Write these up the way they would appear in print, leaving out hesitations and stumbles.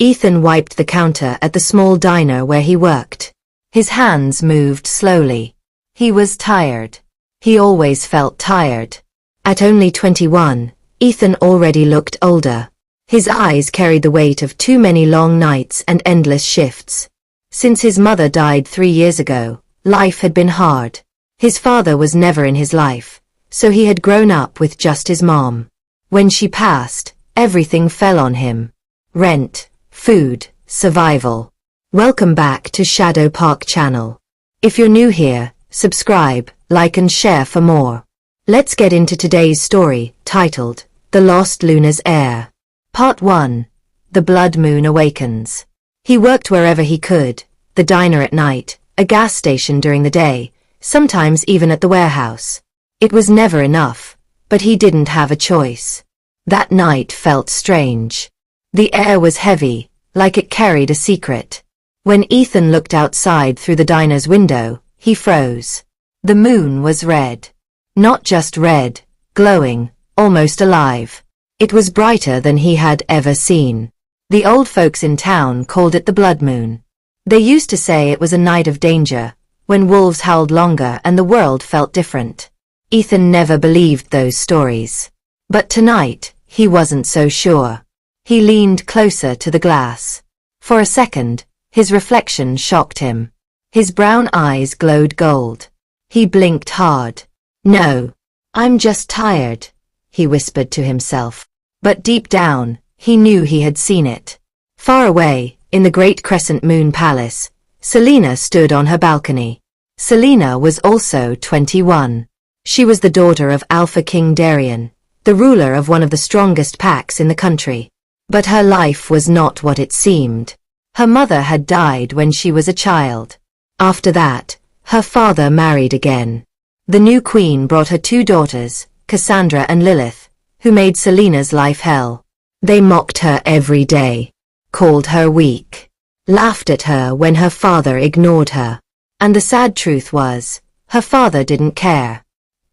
Ethan wiped the counter at the small diner where he worked. His hands moved slowly. He was tired. He always felt tired. At only 21, Ethan already looked older. His eyes carried the weight of too many long nights and endless shifts. Since his mother died 3 years ago, life had been hard. His father was never in his life, so he had grown up with just his mom. When she passed, everything fell on him. Rent, food, survival. Welcome back to Shadow Park channel. If you're new here, subscribe, like and share for more. Let's get into today's story, titled, The Lost Luna's Heir. Part 1. The Blood Moon Awakens. He worked wherever he could, the diner at night, a gas station during the day, sometimes even at the warehouse. It was never enough, but he didn't have a choice. That night felt strange. The air was heavy, like it carried a secret. When Ethan looked outside through the diner's window, he froze. The moon was red. Not just red, glowing, almost alive. It was brighter than he had ever seen. The old folks in town called it the blood moon. They used to say it was a night of danger, when wolves howled longer and the world felt different. Ethan never believed those stories. But tonight, he wasn't so sure. He leaned closer to the glass. For a second, his reflection shocked him. His brown eyes glowed gold. He blinked hard. "No, I'm just tired," he whispered to himself. But deep down, he knew he had seen it. Far away, in the great crescent moon palace, Selena stood on her balcony. Selena was also 21. She was the daughter of Alpha King Darien, the ruler of one of the strongest packs in the country. But her life was not what it seemed. Her mother had died when she was a child. After that, her father married again. The new queen brought her 2 daughters, Cassandra and Lilith, who made Selena's life hell. They mocked her every day, called her weak, laughed at her when her father ignored her. And the sad truth was, her father didn't care.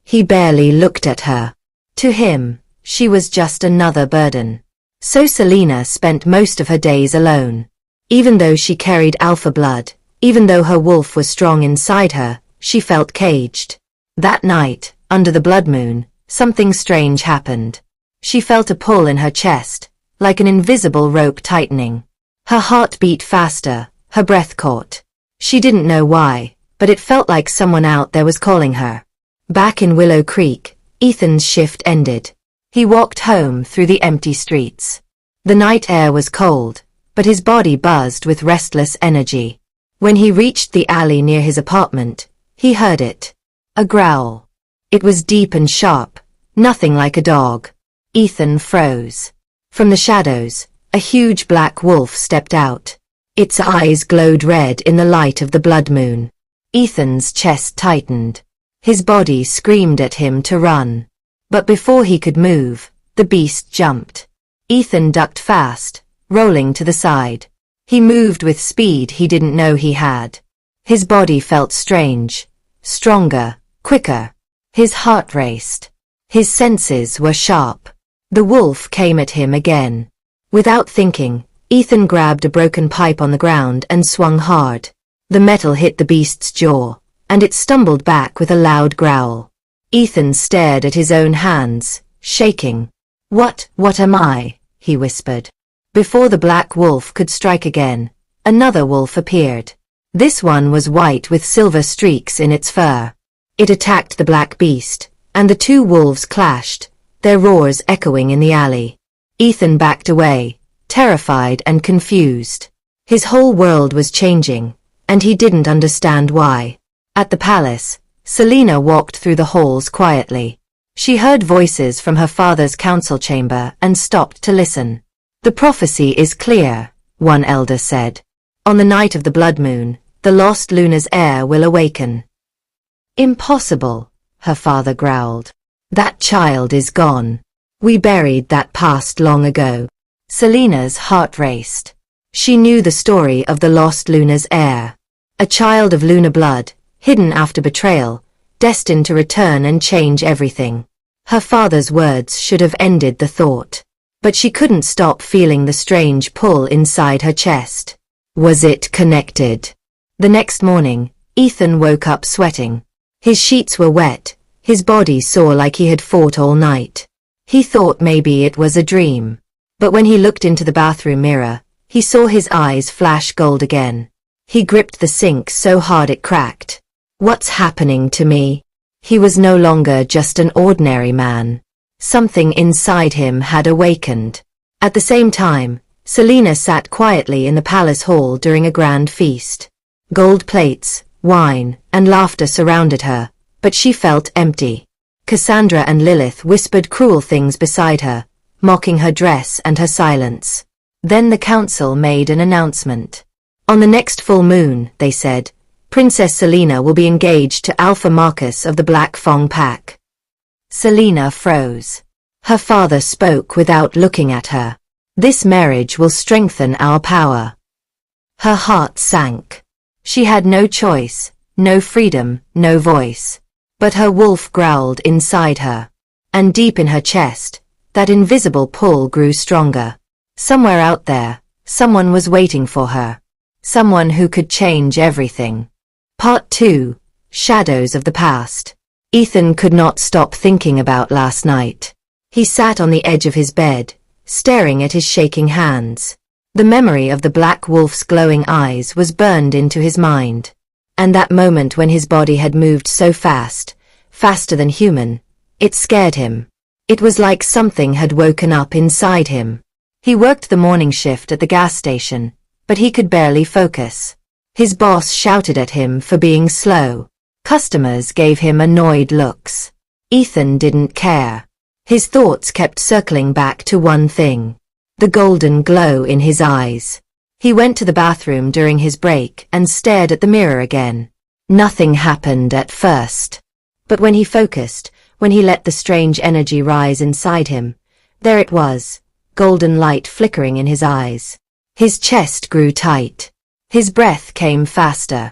He barely looked at her. To him, she was just another burden. So Selena spent most of her days alone. Even though she carried alpha blood, even though her wolf was strong inside her, she felt caged. That night, under the blood moon, something strange happened. She felt a pull in her chest, like an invisible rope tightening. Her heart beat faster, her breath caught. She didn't know why, but it felt like someone out there was calling her. Back in Willow Creek, Ethan's shift ended. He walked home through the empty streets. The night air was cold, but his body buzzed with restless energy. When he reached the alley near his apartment, he heard it. A growl. It was deep and sharp, nothing like a dog. Ethan froze. From the shadows, a huge black wolf stepped out. Its eyes glowed red in the light of the blood moon. Ethan's chest tightened. His body screamed at him to run. But before he could move, the beast jumped. Ethan ducked fast, rolling to the side. He moved with speed he didn't know he had. His body felt strange, stronger, quicker. His heart raced. His senses were sharp. The wolf came at him again. Without thinking, Ethan grabbed a broken pipe on the ground and swung hard. The metal hit the beast's jaw, and it stumbled back with a loud growl. Ethan stared at his own hands, shaking. What am I?" he whispered. Before the black wolf could strike again, another wolf appeared. This one was white with silver streaks in its fur. It attacked the black beast, and the 2 wolves clashed, their roars echoing in the alley. Ethan backed away, terrified and confused. His whole world was changing, and he didn't understand why. At the palace, Selena walked through the halls quietly. She heard voices from her father's council chamber and stopped to listen. "The prophecy is clear," one elder said. "On the night of the blood moon, the lost Luna's heir will awaken." "Impossible," her father growled. "That child is gone. We buried that past long ago." Selena's heart raced. She knew the story of the lost Luna's heir. A child of Luna blood, hidden after betrayal, destined to return and change everything. Her father's words should have ended the thought. but she couldn't stop feeling the strange pull inside her chest. Was it connected? The next morning, Ethan woke up sweating. His sheets were wet, his body sore like he had fought all night. He thought maybe it was a dream. But when he looked into the bathroom mirror, he saw his eyes flash gold again. He gripped the sink so hard it cracked. What's happening to me? He was no longer just an ordinary man. Something inside him had awakened. At the same time, Selena sat quietly in the palace hall during a grand feast. Gold plates, wine, and laughter surrounded her, but she felt empty. Cassandra and Lilith whispered cruel things beside her, mocking her dress and her silence. Then the council made an announcement. On the next full moon, they said, Princess Selena will be engaged to Alpha Marcus of the Black Fong Pack. Selena froze. Her father spoke without looking at her. This marriage will strengthen our power. Her heart sank. She had no choice, no freedom, no voice. But her wolf growled inside her. And deep in her chest, that invisible pull grew stronger. Somewhere out there, someone was waiting for her. Someone who could change everything. Part 2. Shadows of the Past. Ethan could not stop thinking about last night. He sat on the edge of his bed, staring at his shaking hands. The memory of the black wolf's glowing eyes was burned into his mind. And that moment when his body had moved so fast, faster than human, it scared him. It was like something had woken up inside him. He worked the morning shift at the gas station, but he could barely focus. His boss shouted at him for being slow. Customers gave him annoyed looks. Ethan didn't care. His thoughts kept circling back to one thing. The golden glow in his eyes. He went to the bathroom during his break and stared at the mirror again. Nothing happened at first. But when he focused, when he let the strange energy rise inside him, there it was, golden light flickering in his eyes. His chest grew tight. His breath came faster.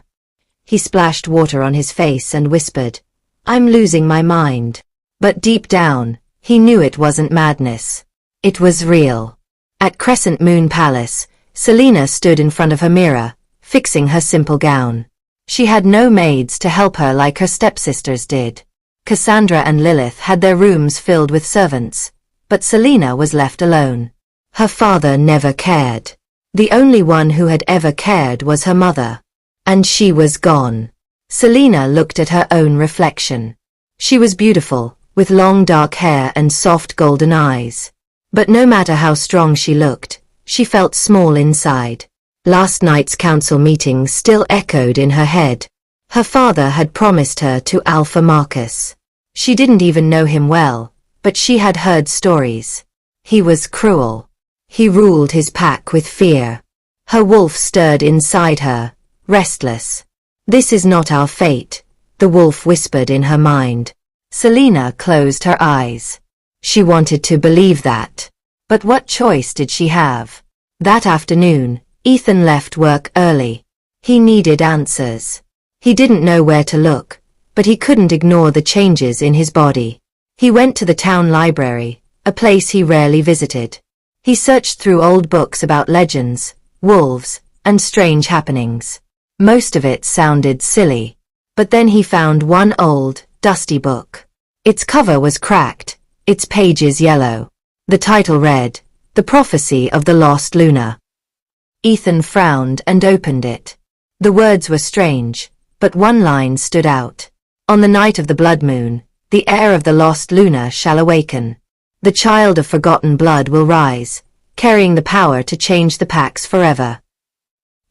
He splashed water on his face and whispered, I'm losing my mind. But deep down, he knew it wasn't madness. It was real. At Crescent Moon Palace, Selena stood in front of her mirror, fixing her simple gown. She had no maids to help her like her stepsisters did. Cassandra and Lilith had their rooms filled with servants, but Selena was left alone. Her father never cared. The only one who had ever cared was her mother. And she was gone. Selena looked at her own reflection. She was beautiful, with long dark hair and soft golden eyes. But no matter how strong she looked, she felt small inside. Last night's council meeting still echoed in her head. Her father had promised her to Alpha Marcus. She didn't even know him well, but she had heard stories. He was cruel. He ruled his pack with fear. Her wolf stirred inside her, restless. This is not our fate, the wolf whispered in her mind. Selena closed her eyes. She wanted to believe that. But what choice did she have? That afternoon, Ethan left work early. He needed answers. He didn't know where to look, but he couldn't ignore the changes in his body. He went to the town library, a place he rarely visited. He searched through old books about legends, wolves, and strange happenings. Most of it sounded silly. But then he found one old, dusty book. Its cover was cracked, its pages yellow. The title read, The Prophecy of the Lost Luna. Ethan frowned and opened it. The words were strange, but one line stood out. On the night of the blood moon, the heir of the lost Luna shall awaken. The child of forgotten blood will rise, carrying the power to change the packs forever.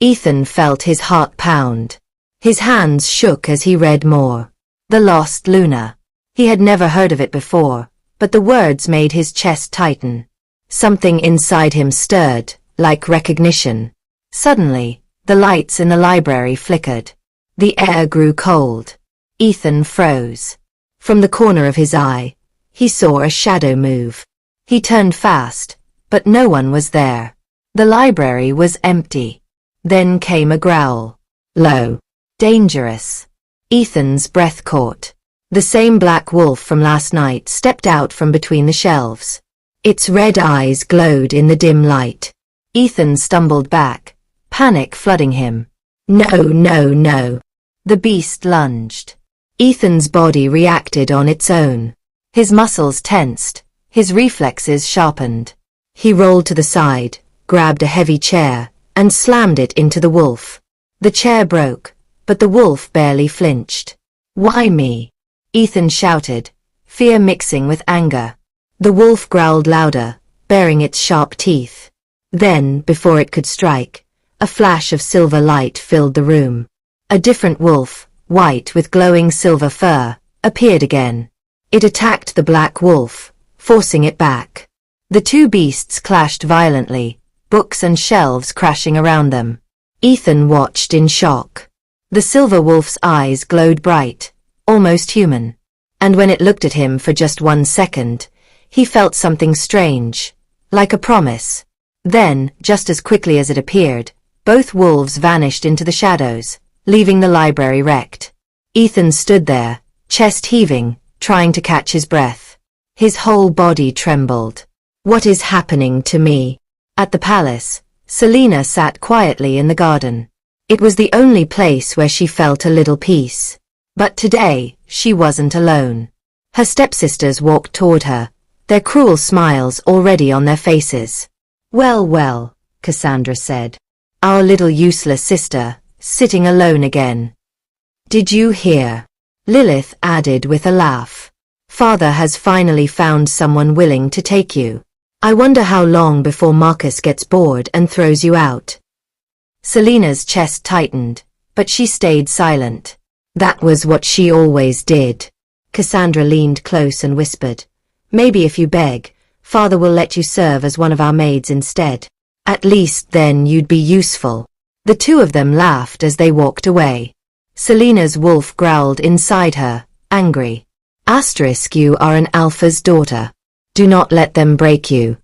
Ethan felt his heart pound. His hands shook as he read more. The lost Luna. He had never heard of it before, but the words made his chest tighten. Something inside him stirred, like recognition. Suddenly, the lights in the library flickered. The air grew cold. Ethan froze. From the corner of his eye, he saw a shadow move. He turned fast, but no one was there. The library was empty. Then came a growl. Low. Dangerous. Ethan's breath caught. The same black wolf from last night stepped out from between the shelves. Its red eyes glowed in the dim light. Ethan stumbled back, panic flooding him. No, no, no. The beast lunged. Ethan's body reacted on its own. His muscles tensed, his reflexes sharpened. He rolled to the side, grabbed a heavy chair, and slammed it into the wolf. The chair broke, but the wolf barely flinched. Why me? Ethan shouted, fear mixing with anger. The wolf growled louder, baring its sharp teeth. Then, before it could strike, a flash of silver light filled the room. A different wolf, white with glowing silver fur, appeared again. It attacked the black wolf, forcing it back. The two beasts clashed violently, books and shelves crashing around them. Ethan watched in shock. The silver wolf's eyes glowed bright, almost human. And when it looked at him for just 1 second, he felt something strange, like a promise. Then, just as quickly as it appeared, both wolves vanished into the shadows, leaving the library wrecked. Ethan stood there, chest heaving, trying to catch his breath. His whole body trembled. What is happening to me? At the palace, Selena sat quietly in the garden. It was the only place where she felt a little peace. But today, she wasn't alone. Her stepsisters walked toward her, their cruel smiles already on their faces. Well, well, Cassandra said. Our little useless sister, sitting alone again. Did you hear? Lilith added with a laugh. Father has finally found someone willing to take you. I wonder how long before Marcus gets bored and throws you out. Selena's chest tightened, but she stayed silent. That was what she always did. Cassandra leaned close and whispered, maybe if you beg, Father will let you serve as one of our maids instead. At least then you'd be useful. The two of them laughed as they walked away. Selena's wolf growled inside her, angry. Asterisk, you are an alpha's daughter. Do not let them break you.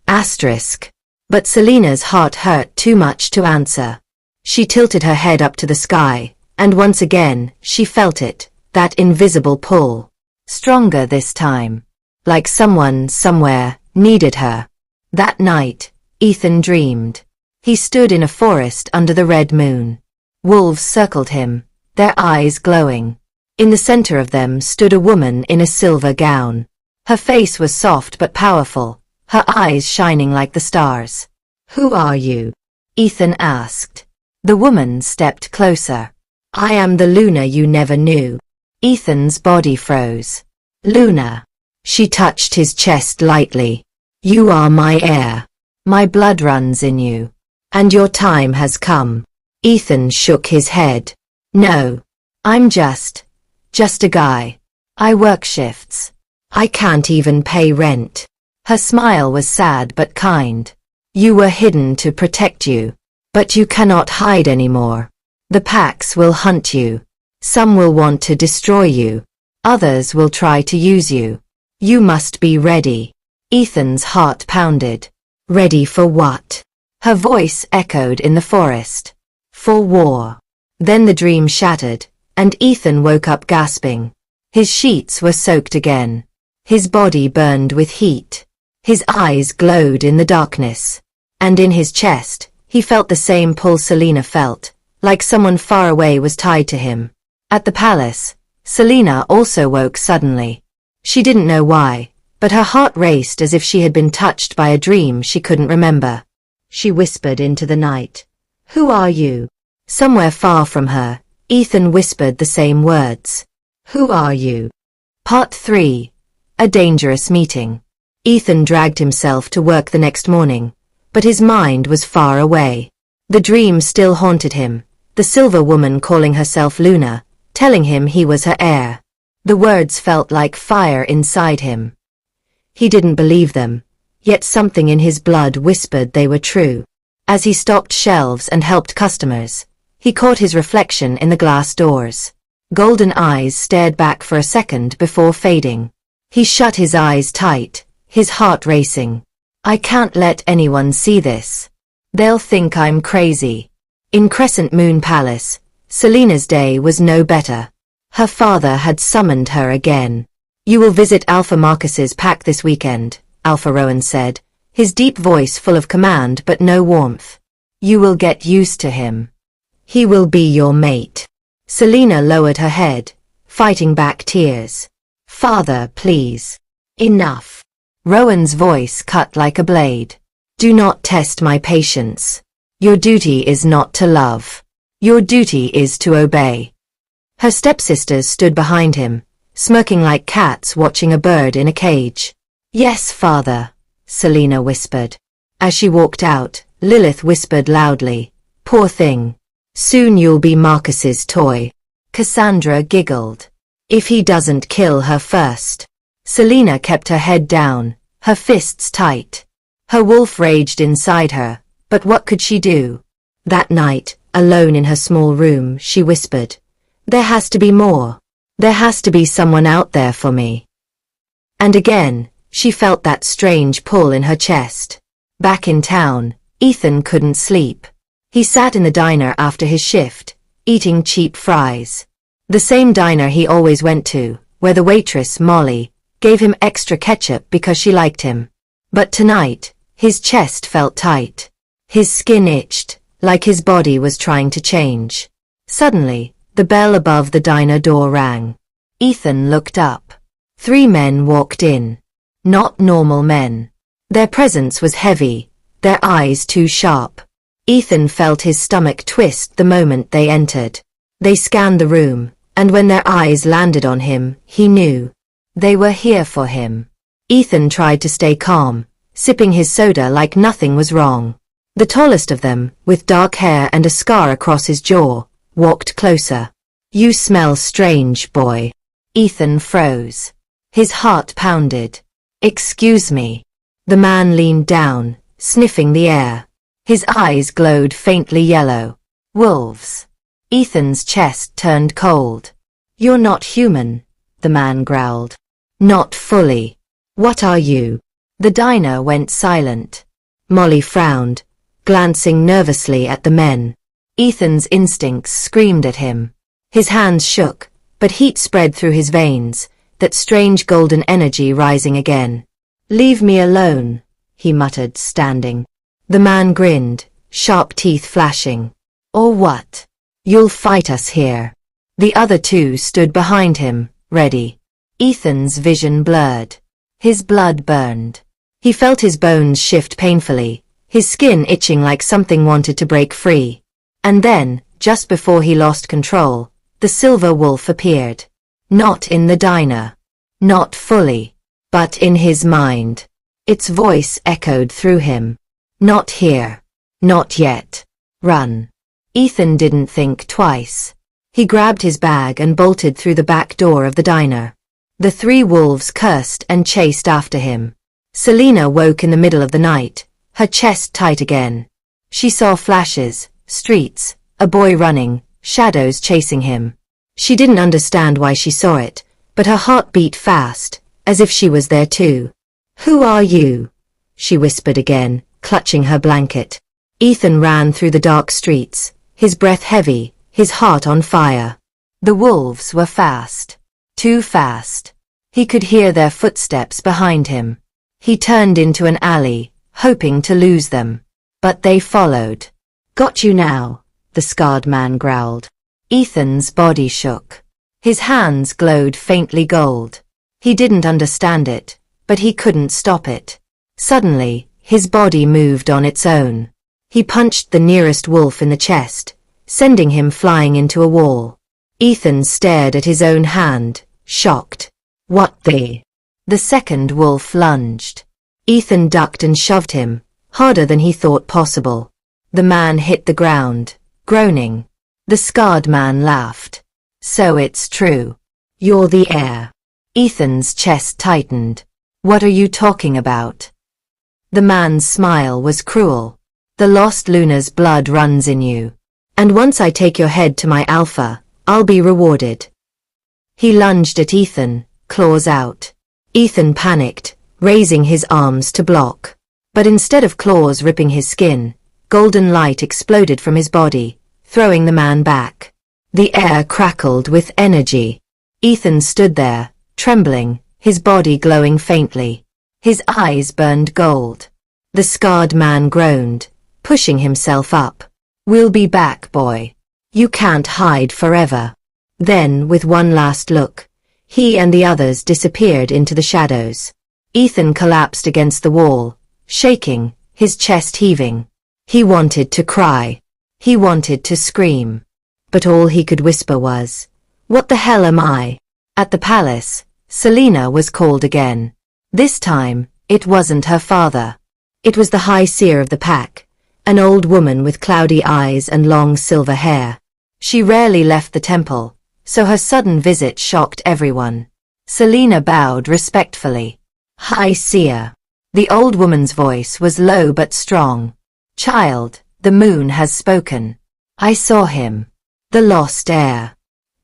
Asterisk. But Selena's heart hurt too much to answer. She tilted her head up to the sky, and once again, she felt it, that invisible pull. Stronger this time. Like someone, somewhere, needed her. That night, Ethan dreamed. He stood in a forest under the red moon. Wolves circled him, their eyes glowing. In the center of them stood a woman in a silver gown. Her face was soft but powerful, her eyes shining like the stars. Who are you? Ethan asked. The woman stepped closer. I am the Luna you never knew. Ethan's body froze. Luna. She touched his chest lightly. You are my heir. My blood runs in you. And your time has come. Ethan shook his head. No. I'm just a guy. I work shifts. I can't even pay rent. Her smile was sad but kind. You were hidden to protect you. But you cannot hide anymore. The packs will hunt you. Some will want to destroy you. Others will try to use you. You must be ready. Ethan's heart pounded. Ready for what? Her voice echoed in the forest. For war. Then the dream shattered, and Ethan woke up gasping. His sheets were soaked again. His body burned with heat. His eyes glowed in the darkness. And in his chest, he felt the same pull Selena felt, like someone far away was tied to him. At the palace, Selena also woke suddenly. She didn't know why, but her heart raced as if she had been touched by a dream she couldn't remember. She whispered into the night. Who are you? Somewhere far from her, Ethan whispered the same words. Who are you? Part 3. A dangerous meeting. Ethan dragged himself to work the next morning, but his mind was far away. The dream still haunted him, the silver woman calling herself Luna, telling him he was her heir. The words felt like fire inside him. He didn't believe them, yet something in his blood whispered they were true. As he stocked shelves and helped customers, he caught his reflection in the glass doors. Golden eyes stared back for a second before fading. He shut his eyes tight, his heart racing. I can't let anyone see this. They'll think I'm crazy. In Crescent Moon Palace, Selena's day was no better. Her father had summoned her again. You will visit Alpha Marcus's pack this weekend, Alpha Rowan said, his deep voice full of command but no warmth. You will get used to him. He will be your mate. Selena lowered her head, fighting back tears. Father, please. Enough. Rowan's voice cut like a blade. Do not test my patience. Your duty is not to love. Your duty is to obey. Her stepsisters stood behind him, smirking like cats watching a bird in a cage. Yes, father, Selena whispered. As she walked out, Lilith whispered loudly, poor thing. Soon you'll be Marcus's toy. Cassandra giggled. If he doesn't kill her first. Selena kept her head down, her fists tight. Her wolf raged inside her, but what could she do? That night, alone in her small room, she whispered, there has to be more. There has to be someone out there for me. And again, she felt that strange pull in her chest. Back in town, Ethan couldn't sleep. He sat in the diner after his shift, eating cheap fries. The same diner he always went to, where the waitress, Molly, gave him extra ketchup because she liked him. But tonight, his chest felt tight. His skin itched, like his body was trying to change. Suddenly, the bell above the diner door rang. Ethan looked up. 3 men walked in. Not normal men. Their presence was heavy, their eyes too sharp. Ethan felt his stomach twist the moment they entered. They scanned the room, and when their eyes landed on him, he knew. They were here for him. Ethan tried to stay calm, sipping his soda like nothing was wrong. The tallest of them, with dark hair and a scar across his jaw, walked closer. You smell strange, boy. Ethan froze. His heart pounded. Excuse me. The man leaned down, sniffing the air. His eyes glowed faintly yellow. Wolves. Ethan's chest turned cold. You're not human, the man growled. Not fully. What are you? The diner went silent. Molly frowned, glancing nervously at the men. Ethan's instincts screamed at him. His hands shook, but heat spread through his veins, that strange golden energy rising again. Leave me alone, he muttered, standing. The man grinned, sharp teeth flashing. Or what? You'll fight us here. The other 2 stood behind him, ready. Ethan's vision blurred. His blood burned. He felt his bones shift painfully, his skin itching like something wanted to break free. And then, just before he lost control, the silver wolf appeared. Not in the diner. Not fully. But in his mind. Its voice echoed through him. Not here. Not yet. Run. Ethan didn't think twice. He grabbed his bag and bolted through the back door of the diner. The 3 wolves cursed and chased after him. Selena woke in the middle of the night, her chest tight again. She saw flashes, streets, a boy running, shadows chasing him. She didn't understand why she saw it, but her heart beat fast, as if she was there too. Who are you? She whispered again, clutching her blanket. Ethan ran through the dark streets, his breath heavy, his heart on fire. The wolves were fast. Too fast. He could hear their footsteps behind him. He turned into an alley, hoping to lose them. But they followed. Got you now, the scarred man growled. Ethan's body shook. His hands glowed faintly gold. He didn't understand it, but he couldn't stop it. Suddenly, his body moved on its own. He punched the nearest wolf in the chest, sending him flying into a wall. Ethan stared at his own hand, shocked. What the? The second wolf lunged. Ethan ducked and shoved him, harder than he thought possible. The man hit the ground, groaning. The scarred man laughed. So it's true. You're the heir. Ethan's chest tightened. What are you talking about? The man's smile was cruel. The lost Luna's blood runs in you. And once I take your head to my alpha, I'll be rewarded. He lunged at Ethan, claws out. Ethan panicked, raising his arms to block. But instead of claws ripping his skin, golden light exploded from his body, throwing the man back. The air crackled with energy. Ethan stood there, trembling, his body glowing faintly. His eyes burned gold. The scarred man groaned, pushing himself up. "We'll be back, boy. You can't hide forever." Then, with one last look, he and the others disappeared into the shadows. Ethan collapsed against the wall, shaking, his chest heaving. He wanted to cry. He wanted to scream. But all he could whisper was, "What the hell am I?" At the palace, Selena was called again. This time, it wasn't her father. It was the high seer of the pack, an old woman with cloudy eyes and long silver hair. She rarely left the temple, so her sudden visit shocked everyone. Selena bowed respectfully. "High seer." The old woman's voice was low but strong. "Child, the moon has spoken. I saw him. The lost heir.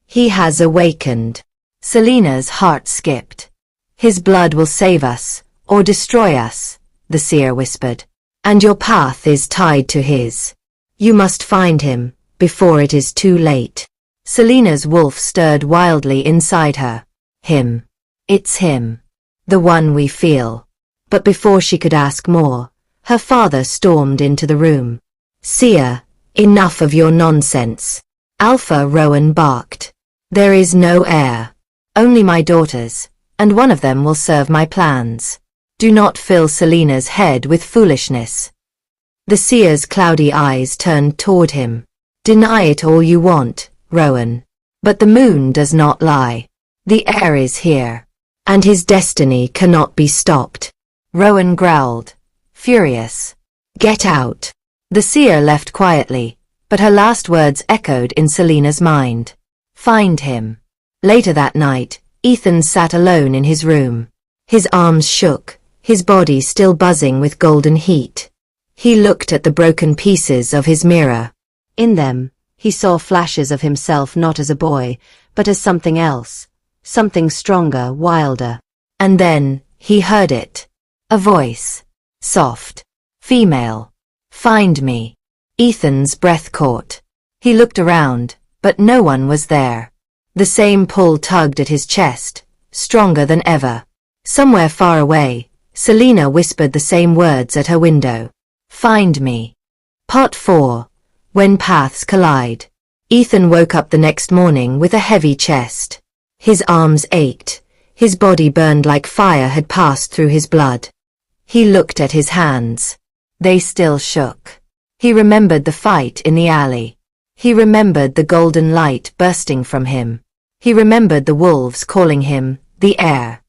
He has awakened." Selena's heart skipped. "His blood will save us, or destroy us," the seer whispered. "And your path is tied to his. You must find him, before it is too late." Selena's wolf stirred wildly inside her. "Him. It's him. The one we feel." But before she could ask more, her father stormed into the room. "Seer, enough of your nonsense." Alpha Rowan barked. "There is no heir. Only my daughters, and one of them will serve my plans. Do not fill Selena's head with foolishness." The seer's cloudy eyes turned toward him. "Deny it all you want, Rowan. But the moon does not lie. The heir is here, and his destiny cannot be stopped." Rowan growled, furious. "Get out." The seer left quietly, but her last words echoed in Selena's mind. "Find him." Later that night, Ethan sat alone in his room. His arms shook, his body still buzzing with golden heat. He looked at the broken pieces of his mirror. In them, he saw flashes of himself not as a boy, but as something else, something stronger, wilder. And then, he heard it. A voice. Soft. Female. "Find me." Ethan's breath caught. He looked around, but no one was there. The same pull tugged at his chest, stronger than ever. Somewhere far away, Selena whispered the same words at her window. "Find me." Part 4. When Paths Collide. Ethan woke up the next morning with a heavy chest. His arms ached. His body burned like fire had passed through his blood. He looked at his hands. They still shook. He remembered the fight in the alley. He remembered the golden light bursting from him. He remembered the wolves calling him the heir.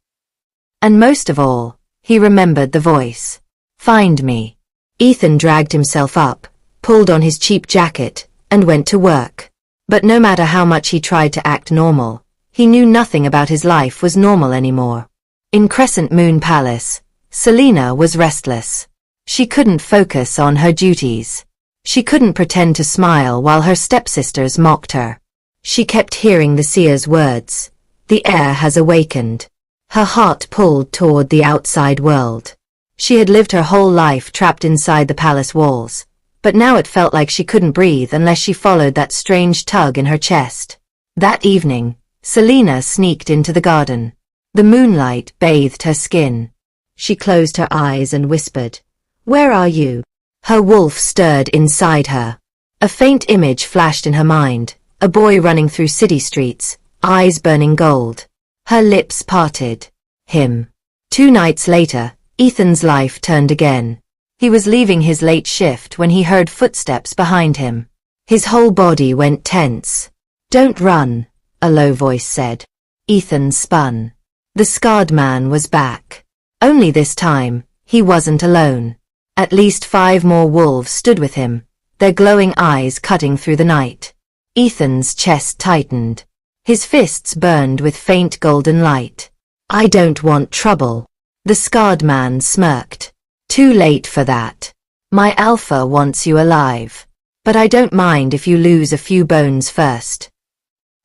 And most of all, he remembered the voice. "Find me." Ethan dragged himself up, pulled on his cheap jacket, and went to work. But no matter how much he tried to act normal, he knew nothing about his life was normal anymore. In Crescent Moon Palace, Selena was restless. She couldn't focus on her duties. She couldn't pretend to smile while her stepsisters mocked her. She kept hearing the seer's words. "The heir has awakened." Her heart pulled toward the outside world. She had lived her whole life trapped inside the palace walls, but now it felt like she couldn't breathe unless she followed that strange tug in her chest. That evening, Selena sneaked into the garden. The moonlight bathed her skin. She closed her eyes and whispered, "Where are you?" Her wolf stirred inside her. A faint image flashed in her mind, a boy running through city streets, eyes burning gold. Her lips parted. Him. 2 nights later, Ethan's life turned again. He was leaving his late shift when he heard footsteps behind him. His whole body went tense. "Don't run," a low voice said. Ethan spun. The scarred man was back. Only this time, he wasn't alone. At least 5 more wolves stood with him, their glowing eyes cutting through the night. Ethan's chest tightened. His fists burned with faint golden light. "I don't want trouble." The scarred man smirked. "Too late for that. My alpha wants you alive. But I don't mind if you lose a few bones first."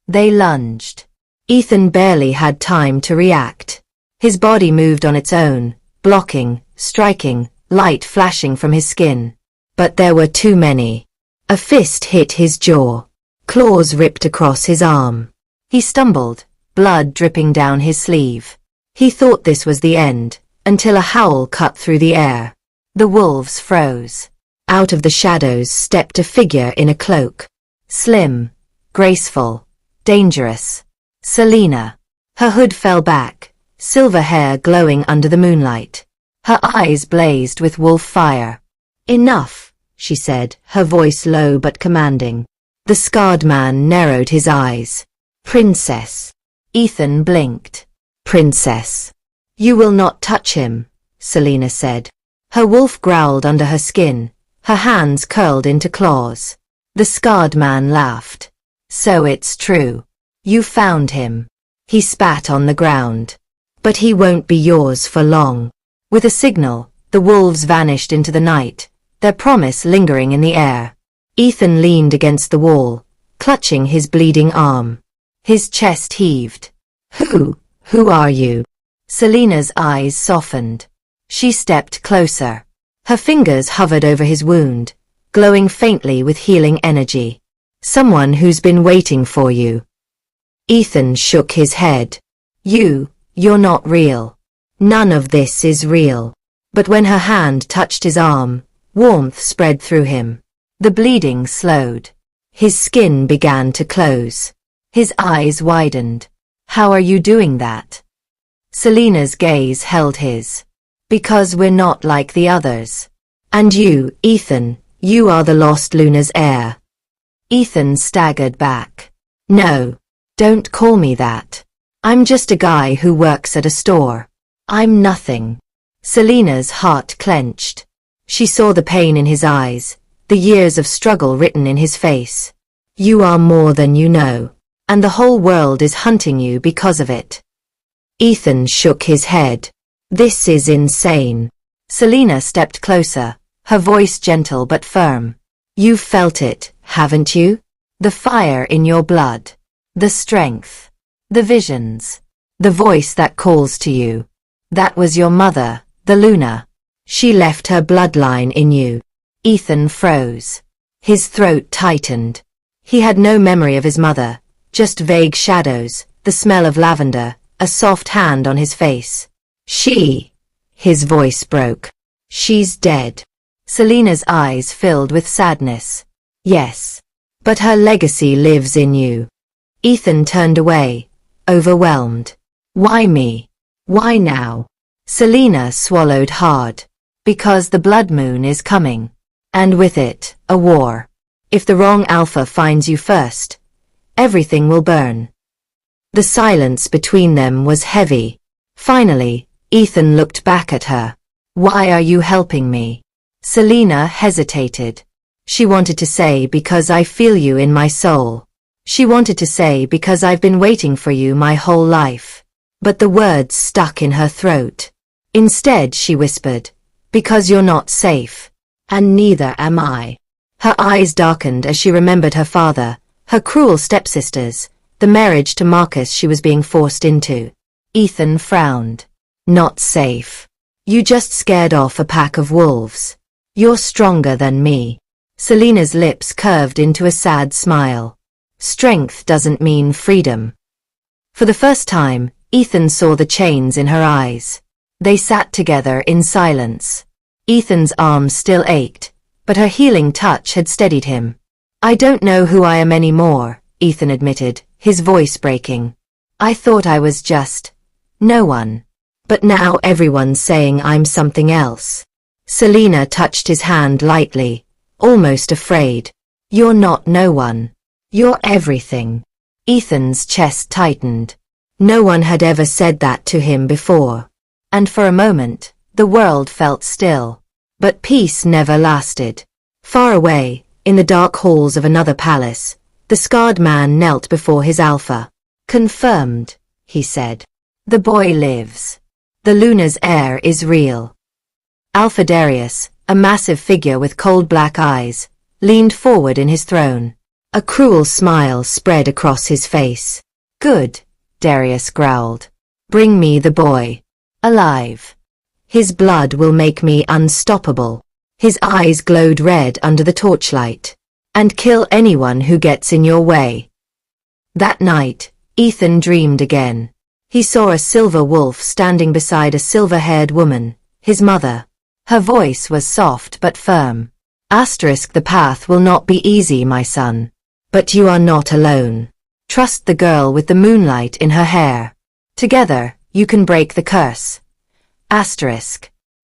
They lunged. Ethan barely had time to react. His body moved on its own, blocking, striking, light flashing from his skin. But there were too many. A fist hit his jaw. Claws ripped across his arm. He stumbled, blood dripping down his sleeve. He thought this was the end, until a howl cut through the air. The wolves froze. Out of the shadows stepped a figure in a cloak. Slim, graceful, dangerous. Selena. Her hood fell back, silver hair glowing under the moonlight. Her eyes blazed with wolf fire. "Enough," she said, her voice low but commanding. The scarred man narrowed his eyes. "Princess." Ethan blinked. "Princess." "You will not touch him," Selena said. Her wolf growled under her skin, her hands curled into claws. The scarred man laughed. "So it's true. You found him." He spat on the ground. "But he won't be yours for long." With a signal, the wolves vanished into the night, their promise lingering in the air. Ethan leaned against the wall, clutching his bleeding arm. His chest heaved. Who are you?" Selena's eyes softened. She stepped closer. Her fingers hovered over his wound, glowing faintly with healing energy. "Someone who's been waiting for you." Ethan shook his head. You're not real. None of this is real." But when her hand touched his arm, warmth spread through him. The bleeding slowed. His skin began to close. His eyes widened. "How are you doing that?" Selena's gaze held his. "Because we're not like the others. And you, Ethan, you are the lost Luna's heir." Ethan staggered back. "No, don't call me that. I'm just a guy who works at a store. I'm nothing." Selena's heart clenched. She saw the pain in his eyes, the years of struggle written in his face. "You are more than you know, and the whole world is hunting you because of it." Ethan shook his head. "This is insane." Selena stepped closer, her voice gentle but firm. "You've felt it, haven't you? The fire in your blood. The strength. The visions. The voice that calls to you. That was your mother, the Luna. She left her bloodline in you." Ethan froze. His throat tightened. He had no memory of his mother, just vague shadows, the smell of lavender, a soft hand on his face. His voice broke. "She's dead." Selena's eyes filled with sadness. "Yes, but her legacy lives in you." Ethan turned away, overwhelmed. "Why me? Why now?" Selena swallowed hard. "Because the blood moon is coming. And with it, a war. If the wrong alpha finds you first, everything will burn." The silence between them was heavy. Finally, Ethan looked back at her. "Why are you helping me?" Selena hesitated. She wanted to say, "Because I feel you in my soul." She wanted to say, "Because I've been waiting for you my whole life." But the words stuck in her throat. Instead, she whispered, "Because you're not safe. And neither am I." Her eyes darkened as she remembered her father, her cruel stepsisters, the marriage to Marcus she was being forced into. Ethan frowned. "Not safe. You just scared off a pack of wolves. You're stronger than me." Selena's lips curved into a sad smile. "Strength doesn't mean freedom." For the first time, Ethan saw the chains in her eyes. They sat together in silence. Ethan's arm still ached, but her healing touch had steadied him. "I don't know who I am anymore," Ethan admitted, his voice breaking. "I thought I was just no one. But now everyone's saying I'm something else." Selena touched his hand lightly, almost afraid. "You're not no one. You're everything." Ethan's chest tightened. No one had ever said that to him before. And for a moment, the world felt still. But peace never lasted. Far away, in the dark halls of another palace, the scarred man knelt before his alpha. "Confirmed," he said. "The boy lives. The Luna's heir is real." Alpha Darius, a massive figure with cold black eyes, leaned forward in his throne. A cruel smile spread across his face. "Good," Darius growled. "Bring me the boy. Alive. His blood will make me unstoppable." His eyes glowed red under the torchlight. "And kill anyone who gets in your way." That night, Ethan dreamed again. He saw a silver wolf standing beside a silver-haired woman, his mother. Her voice was soft but firm. The path will not be easy, my son. But you are not alone. Trust the girl with the moonlight in her hair. Together, you can break the curse.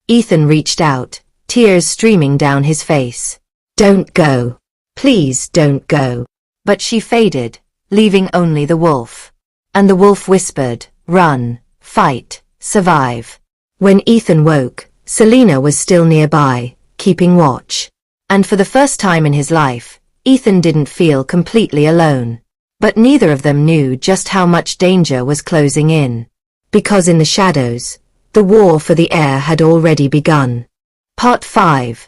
Ethan reached out, tears streaming down his face. Don't go. Please don't go. But she faded, leaving only the wolf. And the wolf whispered, run, fight, survive. When Ethan woke, Selena was still nearby, keeping watch. And for the first time in his life, Ethan didn't feel completely alone. But neither of them knew just how much danger was closing in. Because in the shadows, the war for the heir had already begun. Part 5.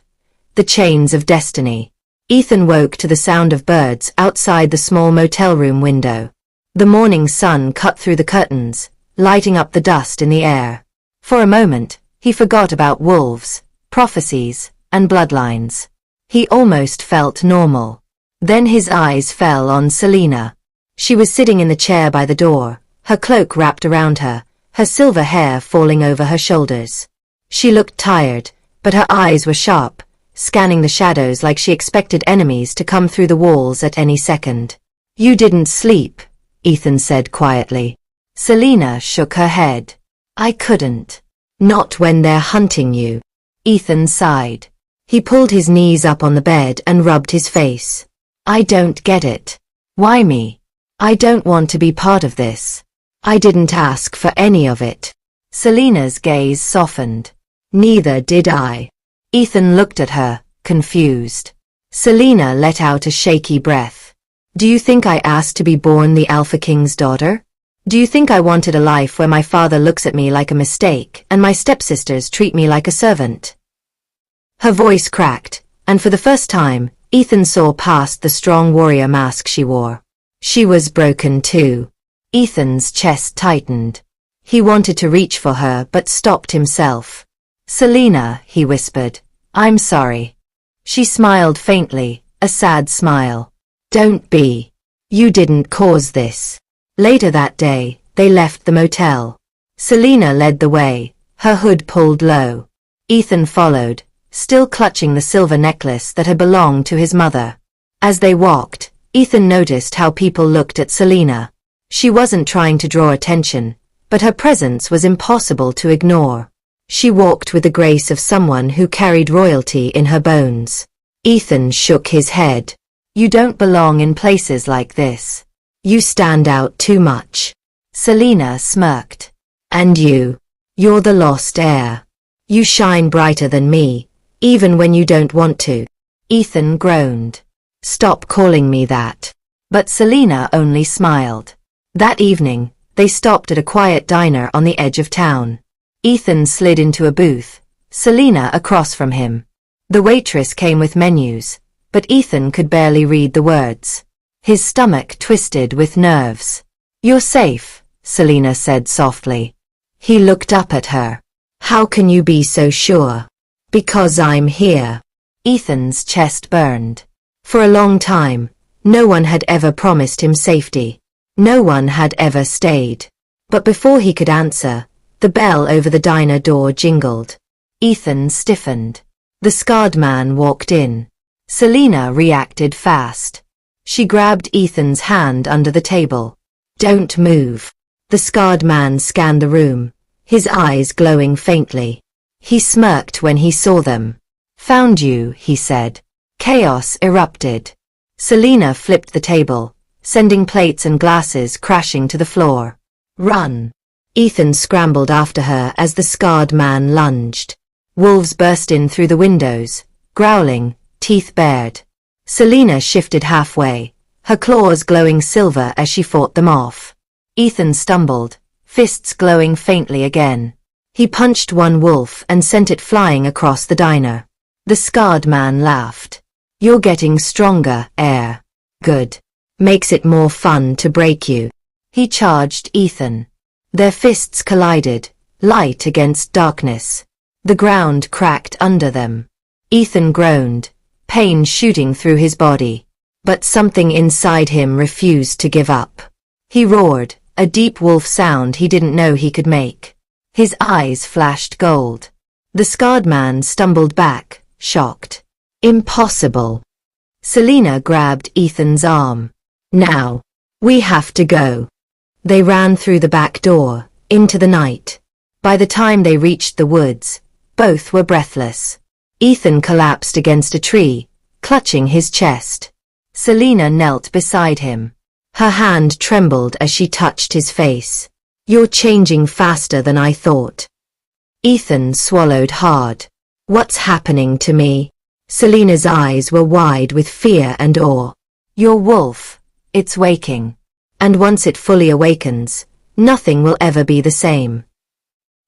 The Chains of Destiny. Ethan woke to the sound of birds outside the small motel room window. The morning sun cut through the curtains, lighting up the dust in the air. For a moment, he forgot about wolves, prophecies, and bloodlines. He almost felt normal. Then his eyes fell on Selena. She was sitting in the chair by the door, her cloak wrapped around her, her silver hair falling over her shoulders. She looked tired, but her eyes were sharp, scanning the shadows like she expected enemies to come through the walls at any second. You didn't sleep, Ethan said quietly. Selena shook her head. I couldn't. Not when they're hunting you. Ethan sighed. He pulled his knees up on the bed and rubbed his face. I don't get it. Why me? I don't want to be part of this. I didn't ask for any of it. Selena's gaze softened. Neither did I. Ethan looked at her, confused. Selena let out a shaky breath. Do you think I asked to be born the Alpha King's daughter? Do you think I wanted a life where my father looks at me like a mistake and my stepsisters treat me like a servant? Her voice cracked, and for the first time, Ethan saw past the strong warrior mask she wore. She was broken too. Ethan's chest tightened. He wanted to reach for her but stopped himself. Selena, he whispered. I'm sorry. She smiled faintly, a sad smile. Don't be. You didn't cause this. Later that day, they left the motel. Selena led the way, her hood pulled low. Ethan followed, still clutching the silver necklace that had belonged to his mother. As they walked, Ethan noticed how people looked at Selena. She wasn't trying to draw attention, but her presence was impossible to ignore. She walked with the grace of someone who carried royalty in her bones. Ethan shook his head. You don't belong in places like this. You stand out too much. Selena smirked. And you're the lost heir. You shine brighter than me, even when you don't want to. Ethan groaned. Stop calling me that. But Selena only smiled. That evening, they stopped at a quiet diner on the edge of town. Ethan slid into a booth, Selena across from him. The waitress came with menus, but Ethan could barely read the words. His stomach twisted with nerves. You're safe, Selena said softly. He looked up at her. How can you be so sure? Because I'm here. Ethan's chest burned. For a long time, no one had ever promised him safety. No one had ever stayed. But before he could answer, the bell over the diner door jingled. Ethan stiffened. The scarred man walked in. Selena reacted fast. She grabbed Ethan's hand under the table. Don't move. The scarred man scanned the room, his eyes glowing faintly. He smirked when he saw them. Found you, he said. Chaos erupted. Selena flipped the table, sending plates and glasses crashing to the floor. Run. Ethan scrambled after her as the scarred man lunged. Wolves burst in through the windows, growling, teeth bared. Selena shifted halfway, her claws glowing silver as she fought them off. Ethan stumbled, fists glowing faintly again. He punched one wolf and sent it flying across the diner. The scarred man laughed. You're getting stronger, Heir. Good. Makes it more fun to break you. He charged Ethan. Their fists collided, light against darkness. The ground cracked under them. Ethan groaned, pain shooting through his body. But something inside him refused to give up. He roared, a deep wolf sound he didn't know he could make. His eyes flashed gold. The scarred man stumbled back, shocked. Impossible. Selena grabbed Ethan's arm. Now. We have to go. They ran through the back door, into the night. By the time they reached the woods, both were breathless. Ethan collapsed against a tree, clutching his chest. Selena knelt beside him. Her hand trembled as she touched his face. You're changing faster than I thought. Ethan swallowed hard. What's happening to me? Selena's eyes were wide with fear and awe. Your wolf, it's waking. And once it fully awakens, nothing will ever be the same.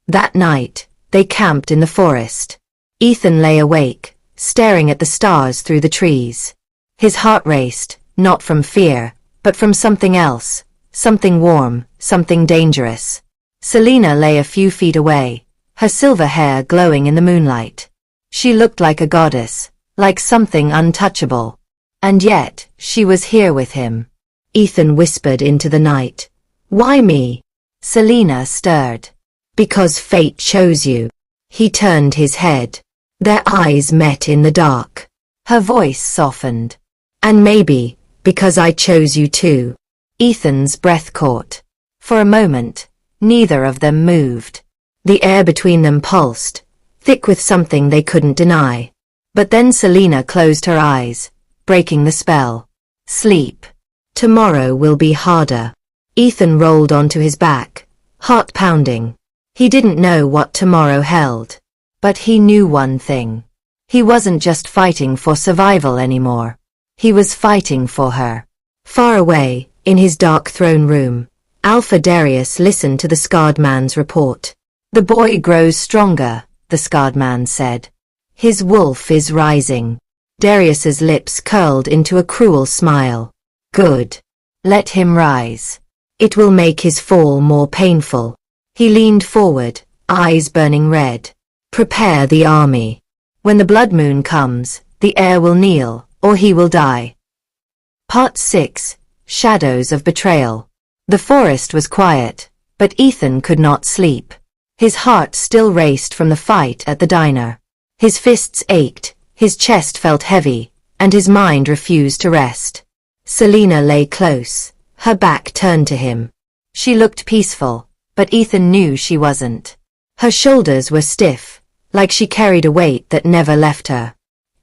That night, they camped in the forest. Ethan lay awake, staring at the stars through the trees. His heart raced, not from fear, but from something else, something warm, something dangerous. Selena lay a few feet away, her silver hair glowing in the moonlight. She looked like a goddess, like something untouchable. And yet, she was here with him. Ethan whispered into the night. Why me? Selena stirred. Because fate chose you. He turned his head. Their eyes met in the dark. Her voice softened. And maybe, because I chose you too. Ethan's breath caught. For a moment, neither of them moved. The air between them pulsed, thick with something they couldn't deny. But then Selena closed her eyes, breaking the spell. Sleep. Tomorrow will be harder. Ethan rolled onto his back, heart pounding. He didn't know what tomorrow held. But he knew one thing. He wasn't just fighting for survival anymore. He was fighting for her. Far away, in his dark throne room, Alpha Darius listened to the scarred man's report. The boy grows stronger, the scarred man said. His wolf is rising. Darius's lips curled into a cruel smile. Good. Let him rise. It will make his fall more painful. He leaned forward, eyes burning red. Prepare the army. When the blood moon comes, the heir will kneel, or he will die. Part 6. Shadows of Betrayal. The forest was quiet, but Ethan could not sleep. His heart still raced from the fight at the diner. His fists ached, his chest felt heavy, and his mind refused to rest. Selena lay close, her back turned to him. She looked peaceful, but Ethan knew she wasn't. Her shoulders were stiff, like she carried a weight that never left her.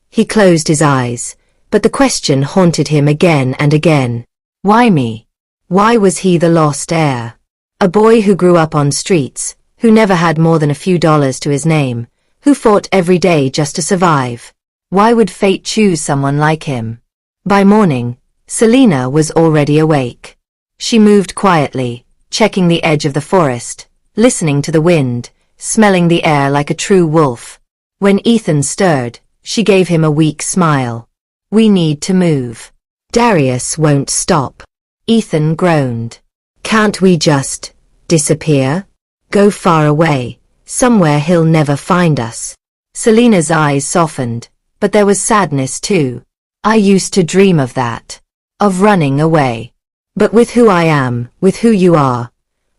He closed his eyes, but the question haunted him again and again. Why me? Why was he the lost heir? A boy who grew up on streets, who never had more than a few dollars to his name, who fought every day just to survive. Why would fate choose someone like him? By morning, Selena was already awake. She moved quietly, checking the edge of the forest, listening to the wind, smelling the air like a true wolf. When Ethan stirred, she gave him a weak smile. We need to move. Darius won't stop. Ethan groaned. Can't we just disappear? Go far away, somewhere he'll never find us. Selena's eyes softened, but there was sadness too. I used to dream of that. Of running away. But with who I am, with who you are,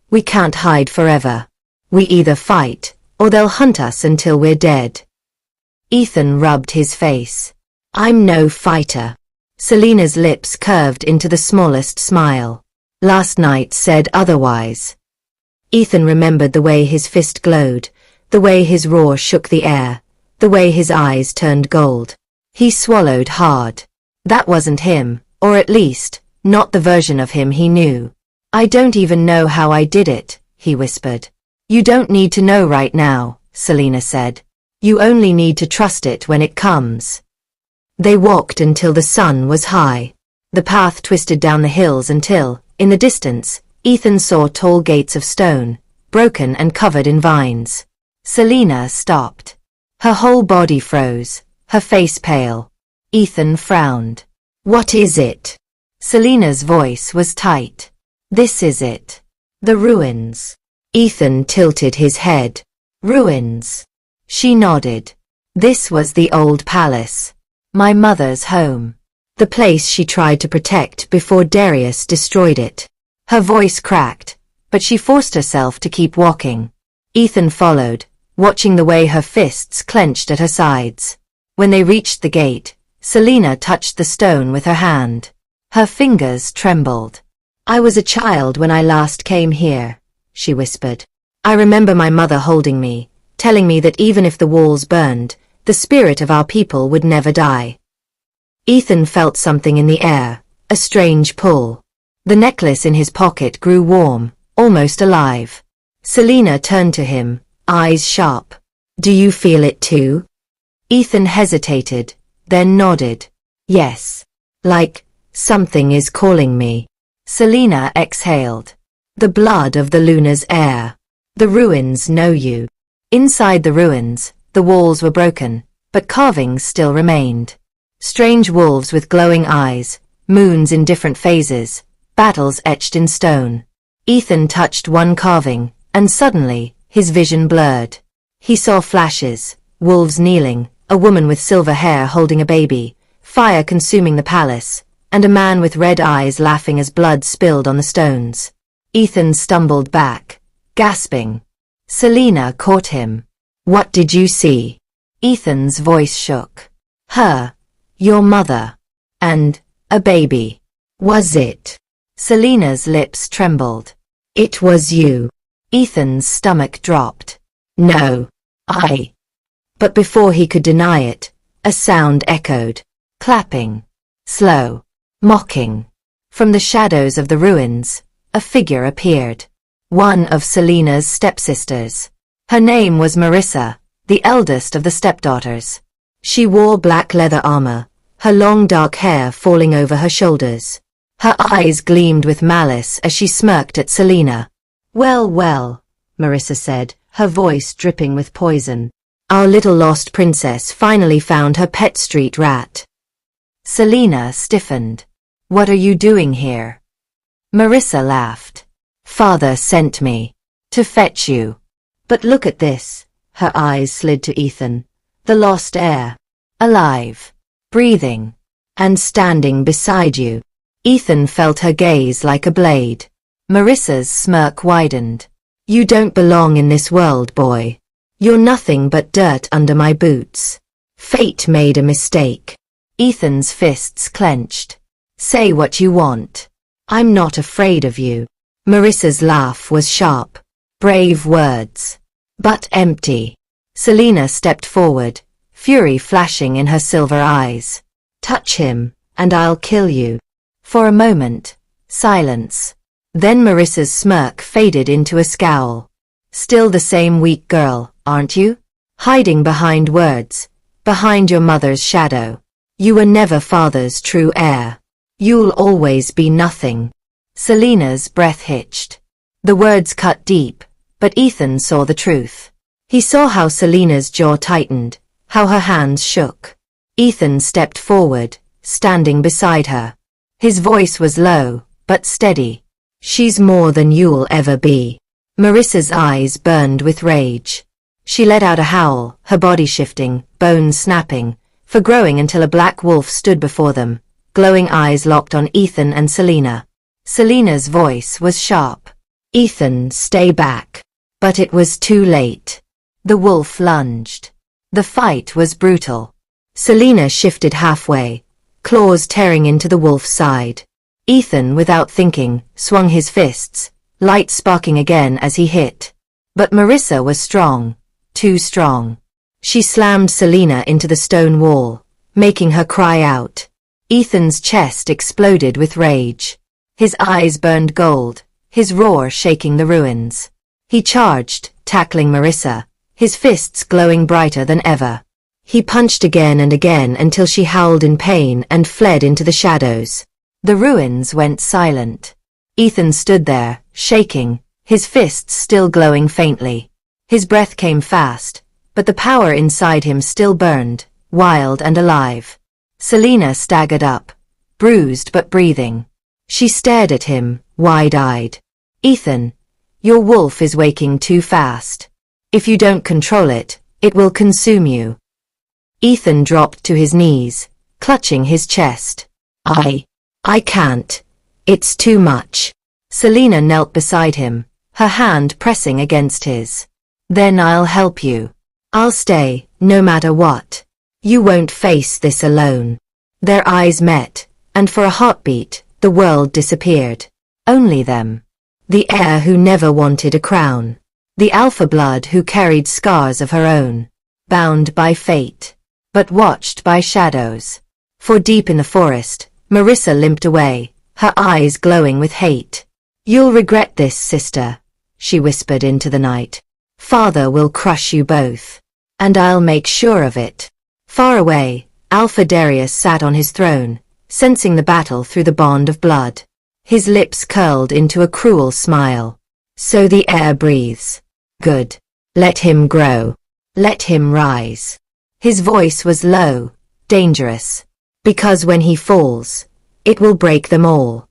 we can't hide forever. We either fight, or they'll hunt us until we're dead. Ethan rubbed his face. I'm no fighter. Selena's lips curved into the smallest smile. Last night said otherwise. Ethan remembered the way his fist glowed, the way his roar shook the air, the way his eyes turned gold. He swallowed hard. That wasn't him, or at least, not the version of him he knew. I don't even know how I did it, he whispered. You don't need to know right now, Selena said. You only need to trust it when it comes. They walked until the sun was high. The path twisted down the hills until, in the distance, Ethan saw tall gates of stone, broken and covered in vines. Selena stopped. Her whole body froze, her face pale. Ethan frowned. What is it? Selena's voice was tight. This is it. The ruins. Ethan tilted his head. Ruins. She nodded. This was the old palace. My mother's home. The place she tried to protect before Darius destroyed it. Her voice cracked, but she forced herself to keep walking. Ethan followed, watching the way her fists clenched at her sides. When they reached the gate, Selena touched the stone with her hand. Her fingers trembled. "I was a child when I last came here," she whispered. "I remember my mother holding me, telling me that even if the walls burned, the spirit of our people would never die." Ethan felt something in the air, a strange pull. The necklace in his pocket grew warm, almost alive. Selena turned to him, eyes sharp. "Do you feel it too?" Ethan hesitated, then nodded. "Yes. Like, something is calling me." Selena exhaled. "The blood of the Luna's heir. The ruins know you." Inside the ruins, the walls were broken, but carvings still remained. Strange wolves with glowing eyes, moons in different phases, battles etched in stone. Ethan touched one carving, and suddenly, his vision blurred. He saw flashes, wolves kneeling, a woman with silver hair holding a baby, fire consuming the palace, and a man with red eyes laughing as blood spilled on the stones. Ethan stumbled back, gasping. Selena caught him. "What did you see?" Ethan's voice shook. "Her. Your mother. And a baby." "Was it?" Selena's lips trembled. "It was you." Ethan's stomach dropped. "No. I." But before he could deny it, a sound echoed. Clapping. Slow. Mocking. From the shadows of the ruins, a figure appeared. One of Selena's stepsisters. Her name was Marissa, the eldest of the stepdaughters. She wore black leather armor, her long dark hair falling over her shoulders. Her eyes gleamed with malice as she smirked at Selena. "Well, well," Marissa said, her voice dripping with poison. "Our little lost princess finally found her pet street rat." Selena stiffened. "What are you doing here?" Marissa laughed. "Father sent me to fetch you. But look at this." Her eyes slid to Ethan. "The lost heir. Alive. Breathing. And standing beside you." Ethan felt her gaze like a blade. Marissa's smirk widened. "You don't belong in this world, boy. You're nothing but dirt under my boots. Fate made a mistake." Ethan's fists clenched. "Say what you want. I'm not afraid of you." Marissa's laugh was sharp. Brave words. But empty. Selena stepped forward, fury flashing in her silver eyes. "Touch him, and I'll kill you." For a moment, silence. Then Marissa's smirk faded into a scowl. "Still the same weak girl, aren't you? Hiding behind words, behind your mother's shadow. You were never father's true heir. You'll always be nothing." Selena's breath hitched. The words cut deep, but Ethan saw the truth. He saw how Selena's jaw tightened, how her hands shook. Ethan stepped forward, standing beside her. His voice was low, but steady. "She's more than you'll ever be." Marissa's eyes burned with rage. She let out a howl, her body shifting, bones snapping, growing until a black wolf stood before them, glowing eyes locked on Ethan and Selena. Selena's voice was sharp. "Ethan, stay back." But it was too late. The wolf lunged. The fight was brutal. Selena shifted halfway, claws tearing into the wolf's side. Ethan, without thinking, swung his fists, light sparking again as he hit. But Marissa was strong, too strong. She slammed Selena into the stone wall, making her cry out. Ethan's chest exploded with rage. His eyes burned gold, his roar shaking the ruins. He charged, tackling Marissa, his fists glowing brighter than ever. He punched again and again until she howled in pain and fled into the shadows. The ruins went silent. Ethan stood there, shaking, his fists still glowing faintly. His breath came fast, but the power inside him still burned, wild and alive. Selena staggered up, bruised but breathing. She stared at him, wide-eyed. "Ethan, your wolf is waking too fast. If you don't control it, it will consume you." Ethan dropped to his knees, clutching his chest. I can't. It's too much." Selena knelt beside him, her hand pressing against his. Then I'll help you. I'll stay, no matter what. You won't face this alone. Their eyes met, and for a heartbeat, the world disappeared. Only them. The heir who never wanted a crown. The alpha blood who carried scars of her own. Bound by fate, but watched by shadows. For deep in the forest, Marissa limped away, her eyes glowing with hate. You'll regret this, sister, she whispered into the night. Father will crush you both. And I'll make sure of it. Far away, Alpha Darius sat on his throne, sensing the battle through the bond of blood. His lips curled into a cruel smile. So the heir breathes. Good. Let him grow. Let him rise. His voice was low, dangerous. Because when he falls, it will break them all.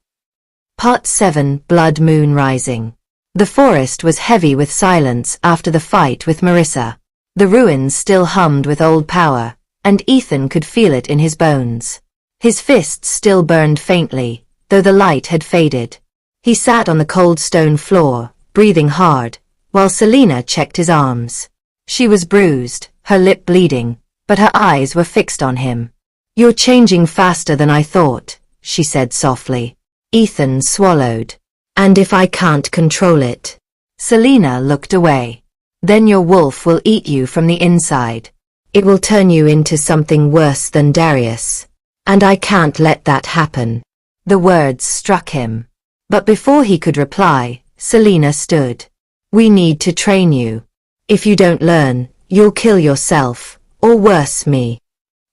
Part 7, Blood Moon Rising. The forest was heavy with silence after the fight with Marissa. The ruins still hummed with old power, and Ethan could feel it in his bones. His fists still burned faintly, though the light had faded. He sat on the cold stone floor, breathing hard, while Selena checked his arms. She was bruised, her lip bleeding, but her eyes were fixed on him. You're changing faster than I thought, she said softly. Ethan swallowed. And if I can't control it? Selena looked away. Then your wolf will eat you from the inside. It will turn you into something worse than Darius. And I can't let that happen. The words struck him. But before he could reply, Selena stood. We need to train you. If you don't learn, you'll kill yourself, or worse, me.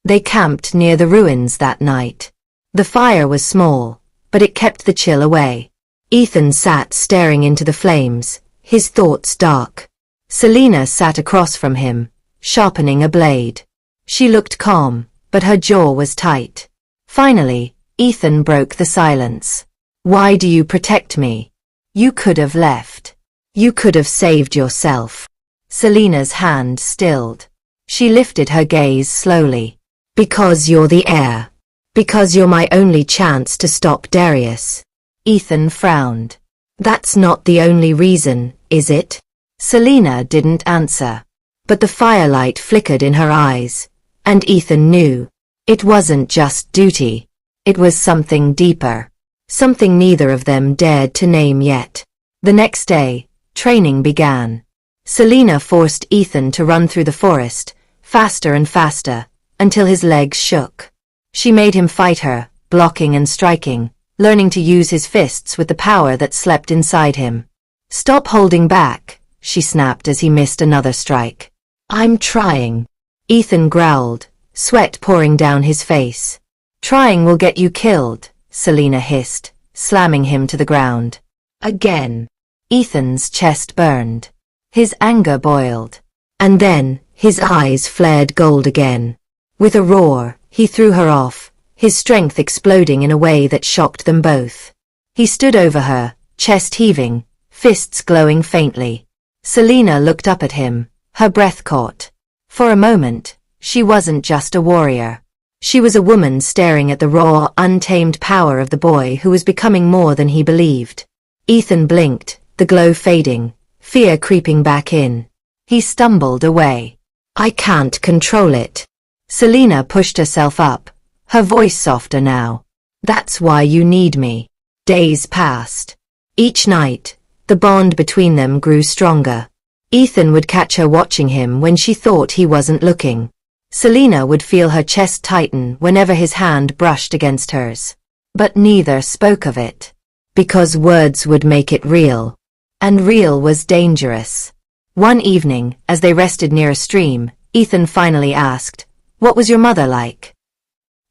They camped near the ruins that night. The fire was small, but it kept the chill away. Ethan sat staring into the flames, his thoughts dark. Selena sat across from him, sharpening a blade. She looked calm, but her jaw was tight. Finally, Ethan broke the silence. Why do you protect me? You could have left. You could have saved yourself. Selena's hand stilled. She lifted her gaze slowly. Because you're the heir. Because you're my only chance to stop Darius. Ethan frowned. That's not the only reason, is it? Selena didn't answer. But the firelight flickered in her eyes, and Ethan knew. It wasn't just duty. It was something deeper. Something neither of them dared to name yet. The next day, training began. Selena forced Ethan to run through the forest, faster and faster, until his legs shook. She made him fight her, blocking and striking, learning to use his fists with the power that slept inside him. Stop holding back, she snapped as he missed another strike. I'm trying. Ethan growled, sweat pouring down his face. Trying will get you killed, Selena hissed, slamming him to the ground. Again. Ethan's chest burned. His anger boiled. And then, his eyes flared gold again. With a roar, he threw her off, his strength exploding in a way that shocked them both. He stood over her, chest heaving, fists glowing faintly. Selena looked up at him, her breath caught. For a moment, she wasn't just a warrior. She was a woman staring at the raw, untamed power of the boy who was becoming more than he believed. Ethan blinked, the glow fading, fear creeping back in. He stumbled away. I can't control it. Selena pushed herself up, her voice softer now. That's why you need me. Days passed. Each night, the bond between them grew stronger. Ethan would catch her watching him when she thought he wasn't looking. Selena would feel her chest tighten whenever his hand brushed against hers. But neither spoke of it. Because words would make it real. And real was dangerous. One evening, as they rested near a stream, Ethan finally asked, "What was your mother like?"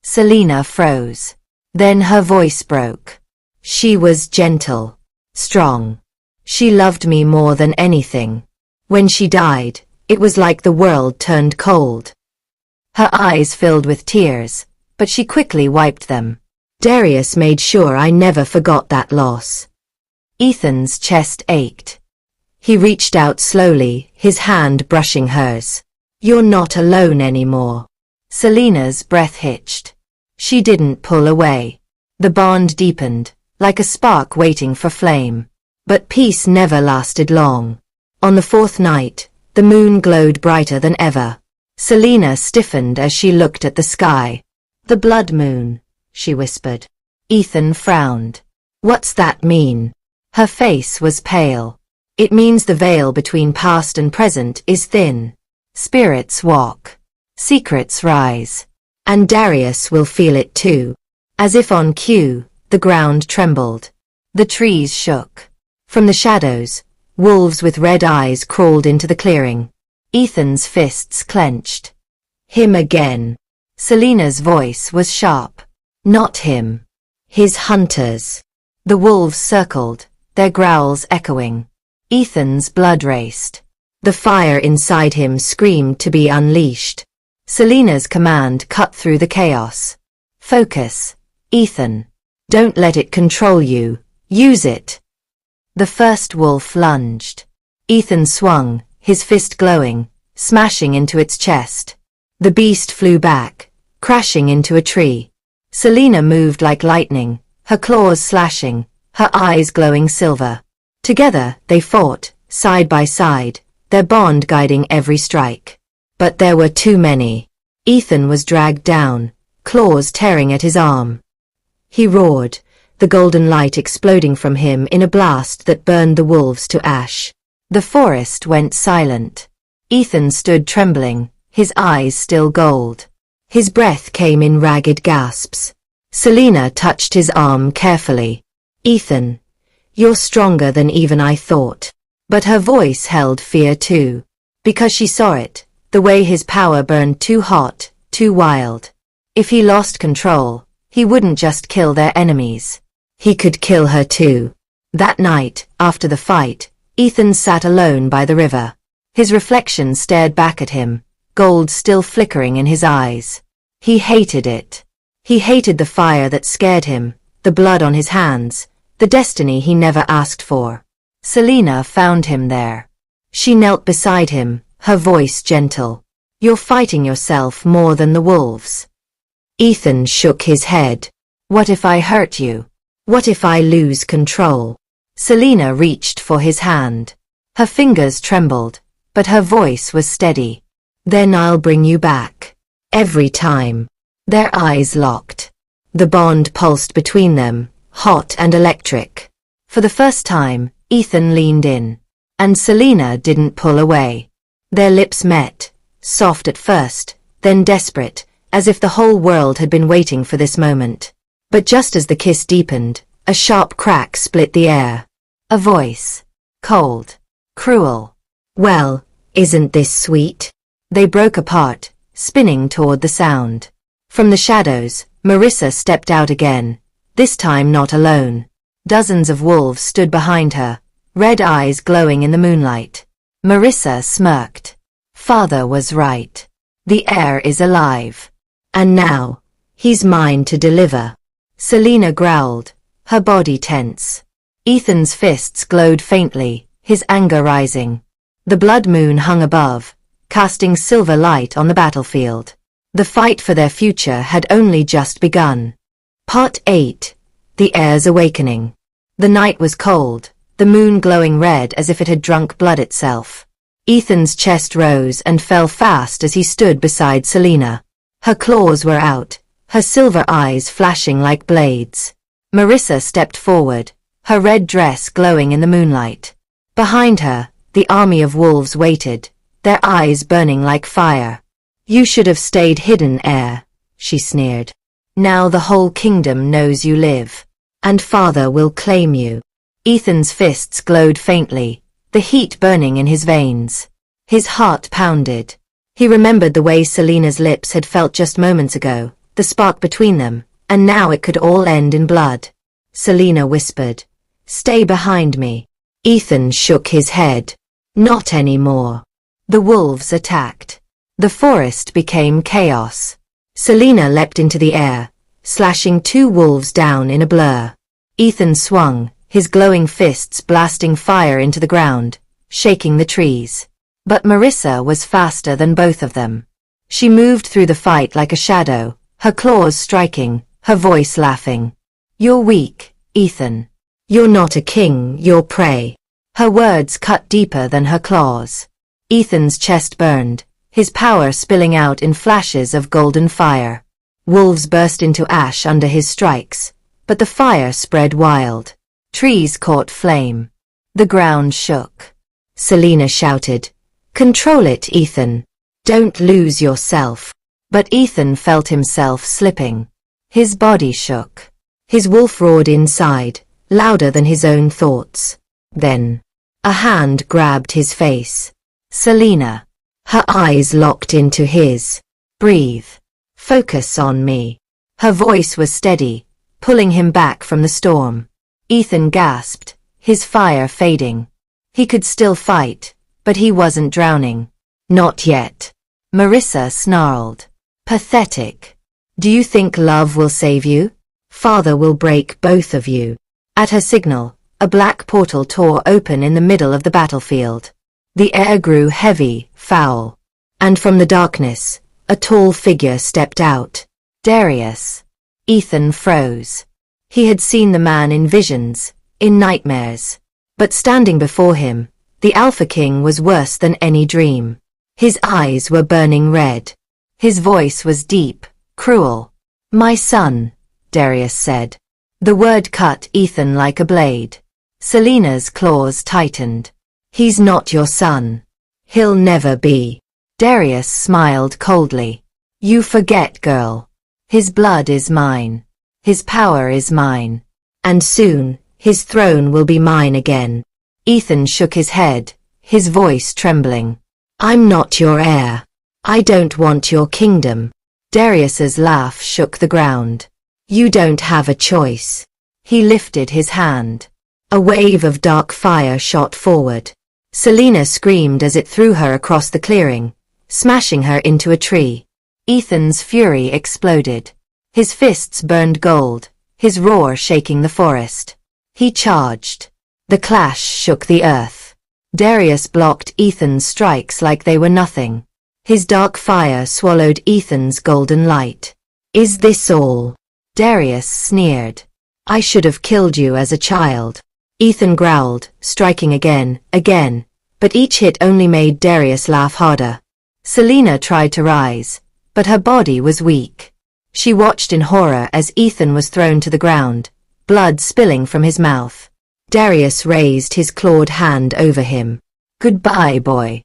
Selena froze. Then her voice broke. She was gentle, strong. She loved me more than anything. When she died, it was like the world turned cold. Her eyes filled with tears, but she quickly wiped them. Darius made sure I never forgot that loss. Ethan's chest ached. He reached out slowly, his hand brushing hers. You're not alone anymore. Selena's breath hitched. She didn't pull away. The bond deepened, like a spark waiting for flame. But peace never lasted long. On the fourth night, the moon glowed brighter than ever. Selena stiffened as she looked at the sky. "The blood moon," she whispered. Ethan frowned. "What's that mean?" Her face was pale. "It means the veil between past and present is thin. Spirits walk. Secrets rise. And Darius will feel it too." As if on cue, the ground trembled. The trees shook. From the shadows, wolves with red eyes crawled into the clearing. Ethan's fists clenched. "Him again." Selena's voice was sharp. "Not him. His hunters." The wolves circled, their growls echoing. Ethan's blood raced. The fire inside him screamed to be unleashed. Selena's command cut through the chaos. "Focus, Ethan. Don't let it control you. Use it." The first wolf lunged. Ethan swung, his fist glowing, smashing into its chest. The beast flew back, crashing into a tree. Selena moved like lightning, her claws slashing, her eyes glowing silver. Together, they fought, side by side, their bond guiding every strike. But there were too many. Ethan was dragged down, claws tearing at his arm. He roared, the golden light exploding from him in a blast that burned the wolves to ash. The forest went silent. Ethan stood trembling, his eyes still gold. His breath came in ragged gasps. Selena touched his arm carefully. "Ethan, you're stronger than even I thought." But her voice held fear too. Because she saw it, the way his power burned too hot, too wild. If he lost control, he wouldn't just kill their enemies. He could kill her too. That night, after the fight, Ethan sat alone by the river. His reflection stared back at him, gold still flickering in his eyes. He hated it. He hated the fire that scared him, the blood on his hands, the destiny he never asked for. Selena found him there. She knelt beside him, her voice gentle. "You're fighting yourself more than the wolves." Ethan shook his head. "What if I hurt you? What if I lose control?" Selena reached for his hand. Her fingers trembled, but her voice was steady. "Then I'll bring you back. Every time." Their eyes locked. The bond pulsed between them, hot and electric. For the first time, Ethan leaned in. And Selena didn't pull away. Their lips met, soft at first, then desperate, as if the whole world had been waiting for this moment. But just as the kiss deepened, a sharp crack split the air. A voice. Cold. Cruel. "Well, isn't this sweet?" They broke apart, spinning toward the sound. From the shadows, Marissa stepped out again, this time not alone. Dozens of wolves stood behind her, red eyes glowing in the moonlight. Marissa smirked. "Father was right. The heir is alive. And now, he's mine to deliver." Selena growled, her body tense. Ethan's fists glowed faintly, his anger rising. The blood moon hung above, casting silver light on the battlefield. The fight for their future had only just begun. Part 8. The Heir's Awakening. The night was cold, the moon glowing red as if it had drunk blood itself. Ethan's chest rose and fell fast as he stood beside Selena. Her claws were out, her silver eyes flashing like blades. Marissa stepped forward, her red dress glowing in the moonlight. Behind her, the army of wolves waited, their eyes burning like fire. "You should have stayed hidden, heir," she sneered. "Now the whole kingdom knows you live. And father will claim you." Ethan's fists glowed faintly, the heat burning in his veins. His heart pounded. He remembered the way Selena's lips had felt just moments ago, the spark between them, and now it could all end in blood. Selena whispered, "Stay behind me." Ethan shook his head. "Not anymore." The wolves attacked. The forest became chaos. Selena leapt into the air, slashing two wolves down in a blur. Ethan swung, his glowing fists blasting fire into the ground, shaking the trees. But Marissa was faster than both of them. She moved through the fight like a shadow, her claws striking, her voice laughing. "You're weak, Ethan. You're not a king, you're prey. Her words cut deeper than her claws. Ethan's chest burned, his power spilling out in flashes of golden fire. Wolves burst into ash under his strikes, but the fire spread wild. Trees caught flame. The ground shook. Selena shouted, "Control it, Ethan. Don't lose yourself." But Ethan felt himself slipping. His body shook. His wolf roared inside, louder than his own thoughts. Then, a hand grabbed his face. Selena. Her eyes locked into his. "Breathe. Focus on me." Her voice was steady, pulling him back from the storm. Ethan gasped, his fire fading. He could still fight, but he wasn't drowning. Not yet. Marissa snarled. "Pathetic. Do you think love will save you? Father will break both of you." At her signal, a black portal tore open in the middle of the battlefield. The air grew heavy, foul. And from the darkness, a tall figure stepped out. Darius. Ethan froze. He had seen the man in visions, in nightmares. But standing before him, the Alpha King was worse than any dream. His eyes were burning red. His voice was deep, cruel. "My son," Darius said. The word cut Ethan like a blade. Selena's claws tightened. "He's not your son. He'll never be." Darius smiled coldly. "You forget, girl. His blood is mine. His power is mine. And soon, his throne will be mine again." Ethan shook his head, his voice trembling. "I'm not your heir. I don't want your kingdom." Darius's laugh shook the ground. "You don't have a choice." He lifted his hand. A wave of dark fire shot forward. Selena screamed as it threw her across the clearing, smashing her into a tree. Ethan's fury exploded. His fists burned gold, his roar shaking the forest. He charged. The clash shook the earth. Darius blocked Ethan's strikes like they were nothing. His dark fire swallowed Ethan's golden light. "Is this all?" Darius sneered. "I should have killed you as a child." Ethan growled, striking again, but each hit only made Darius laugh harder. Selena tried to rise, but her body was weak. She watched in horror as Ethan was thrown to the ground, blood spilling from his mouth. Darius raised his clawed hand over him. "Goodbye, boy."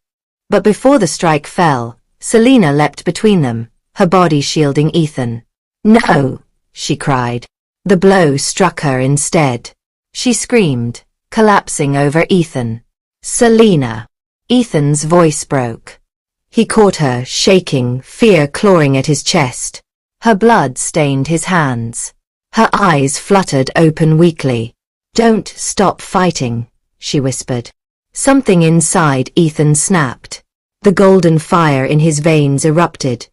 But before the strike fell, Selena leapt between them, her body shielding Ethan. "No!" she cried. The blow struck her instead. She screamed, collapsing over Ethan. "Selena!" Ethan's voice broke. He caught her, shaking, fear clawing at his chest. Her blood stained his hands. Her eyes fluttered open weakly. "Don't stop fighting," she whispered. Something inside Ethan snapped. The golden fire in his veins erupted,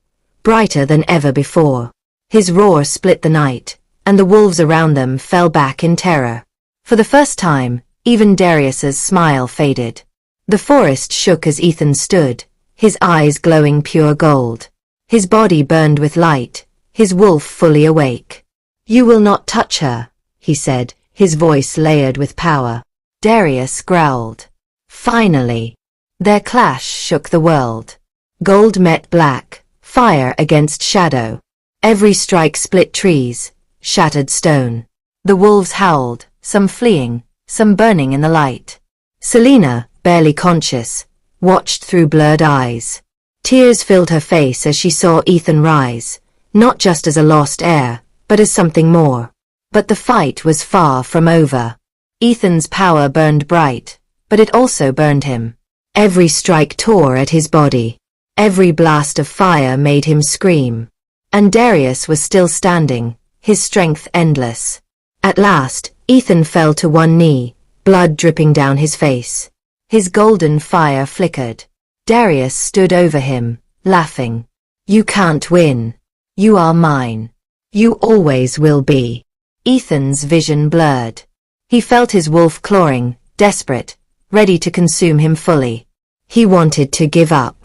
brighter than ever before. His roar split the night, and the wolves around them fell back in terror. For the first time, even Darius's smile faded. The forest shook as Ethan stood, his eyes glowing pure gold. His body burned with light, his wolf fully awake. "You will not touch her," he said, his voice layered with power. Darius growled. Finally. Their clash shook the world. Gold met black, fire against shadow. Every strike split trees, shattered stone. The wolves howled, some fleeing, some burning in the light. Selena, barely conscious, watched through blurred eyes. Tears filled her face as she saw Ethan rise, not just as a lost heir, but as something more. But the fight was far from over. Ethan's power burned bright, but it also burned him. Every strike tore at his body. Every blast of fire made him scream. And Darius was still standing, his strength endless. At last, Ethan fell to one knee, blood dripping down his face. His golden fire flickered. Darius stood over him, laughing. "You can't win. You are mine. You always will be." Ethan's vision blurred. He felt his wolf clawing, desperate, ready to consume him fully. He wanted to give up.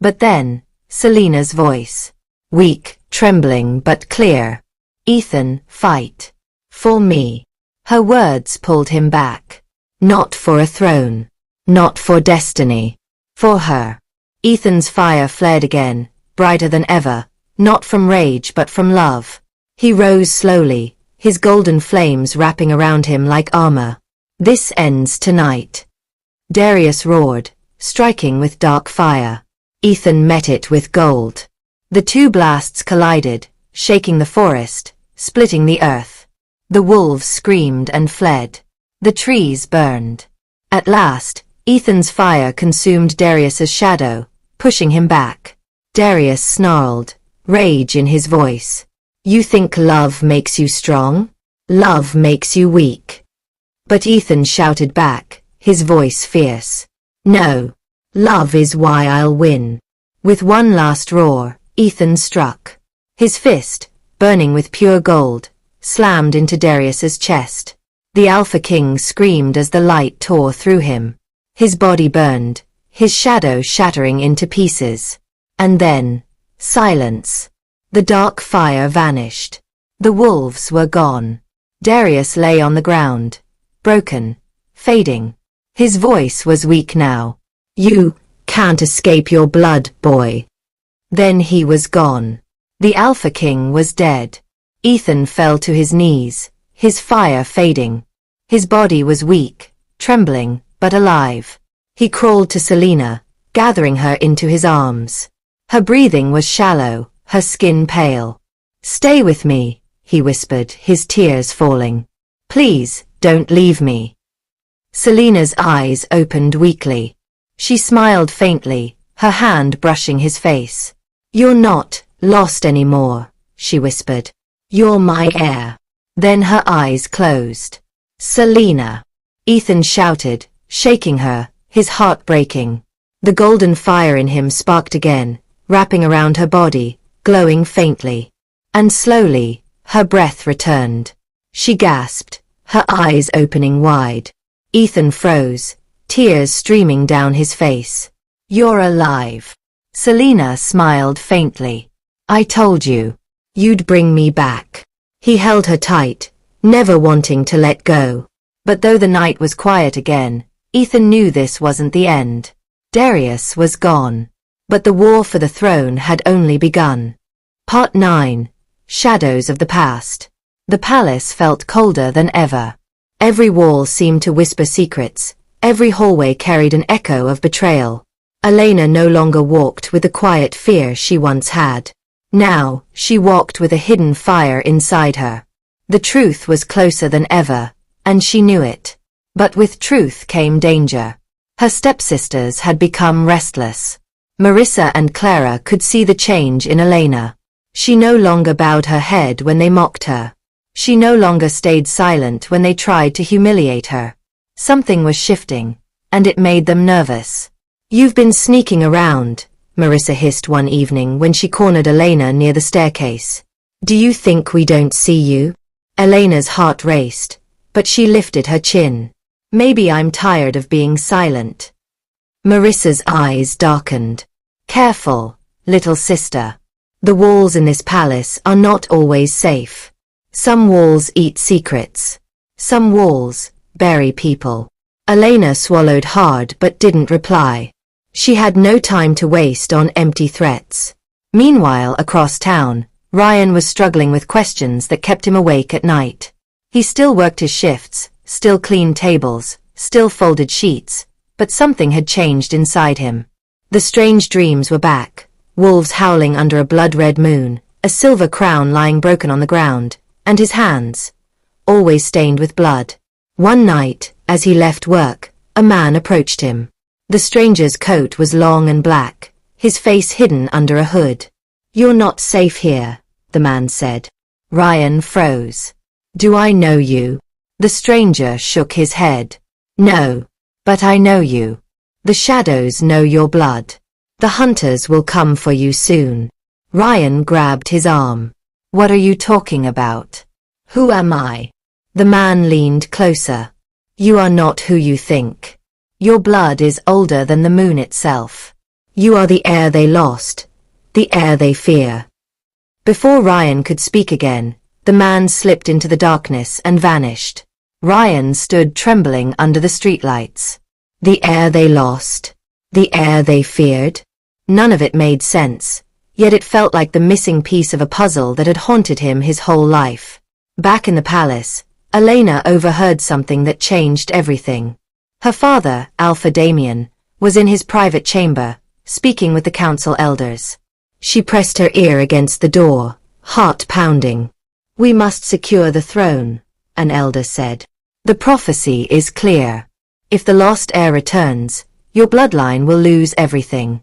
But then, Selena's voice. Weak, trembling but clear. "Ethan, fight. For me." Her words pulled him back. Not for a throne. Not for destiny. For her. Ethan's fire flared again, brighter than ever, not from rage but from love. He rose slowly, his golden flames wrapping around him like armor. This ends tonight. Darius roared, striking with dark fire. Ethan met it with gold. The two blasts collided, shaking the forest, splitting the earth. The wolves screamed and fled. The trees burned. At last, Ethan's fire consumed Darius's shadow, pushing him back. Darius snarled, rage in his voice. You think love makes you strong? Love makes you weak. But Ethan shouted back, his voice fierce. No. Love is why I'll win. With one last roar, Ethan struck. His fist, burning with pure gold, slammed into Darius's chest. The Alpha King screamed as the light tore through him. His body burned, his shadow shattering into pieces. And then, silence. The dark fire vanished. The wolves were gone. Darius lay on the ground, broken, fading. His voice was weak now. You can't escape your blood, boy. Then he was gone. The Alpha King was dead. Ethan fell to his knees, his fire fading. His body was weak, trembling, but alive. He crawled to Selena, gathering her into his arms. Her breathing was shallow, her skin pale. Stay with me, he whispered, his tears falling. Please, don't leave me. Selena's eyes opened weakly. She smiled faintly, her hand brushing his face. You're not lost anymore, she whispered. You're my heir. Then her eyes closed. Selena! Ethan shouted, shaking her, his heart breaking. The golden fire in him sparked again, wrapping around her body, glowing faintly. And slowly, her breath returned. She gasped, her eyes opening wide. Ethan froze, tears streaming down his face. You're alive. Selena smiled faintly. I told you. You'd bring me back. He held her tight, never wanting to let go. But though the night was quiet again, Ethan knew this wasn't the end. Darius was gone. But the war for the throne had only begun. Part 9. Shadows of the Past. The palace felt colder than ever. Every wall seemed to whisper secrets. Every hallway carried an echo of betrayal. Elena no longer walked with the quiet fear she once had. Now, she walked with a hidden fire inside her. The truth was closer than ever, and she knew it. But with truth came danger. Her stepsisters had become restless. Marissa and Clara could see the change in Elena. She no longer bowed her head when they mocked her. She no longer stayed silent when they tried to humiliate her. Something was shifting, and it made them nervous. You've been sneaking around, Marissa hissed one evening when she cornered Elena near the staircase. Do you think we don't see you? Elena's heart raced, but she lifted her chin. Maybe I'm tired of being silent. Marissa's eyes darkened. Careful, little sister. The walls in this palace are not always safe. Some walls eat secrets. Some walls bury people. Elena swallowed hard but didn't reply. She had no time to waste on empty threats. Meanwhile, across town, Ryan was struggling with questions that kept him awake at night. He still worked his shifts, still cleaned tables, still folded sheets, but something had changed inside him. The strange dreams were back, wolves howling under a blood-red moon, a silver crown lying broken on the ground, and his hands, always stained with blood. One night, as he left work, a man approached him. The stranger's coat was long and black, his face hidden under a hood. You're not safe here, the man said. Ryan froze. Do I know you? The stranger shook his head. No, but I know you. The shadows know your blood. The hunters will come for you soon. Ryan grabbed his arm. What are you talking about? Who am I? The man leaned closer. You are not who you think. Your blood is older than the moon itself. You are the heir they lost, the heir they fear. Before Ryan could speak again, the man slipped into the darkness and vanished. Ryan stood trembling under the streetlights. The heir they lost. The heir they feared. None of it made sense, yet it felt like the missing piece of a puzzle that had haunted him his whole life. Back in the palace, Elena overheard something that changed everything. Her father, Alpha Damien, was in his private chamber, speaking with the council elders. She pressed her ear against the door, heart pounding. "We must secure the throne," an elder said. "The prophecy is clear. If the lost heir returns, your bloodline will lose everything."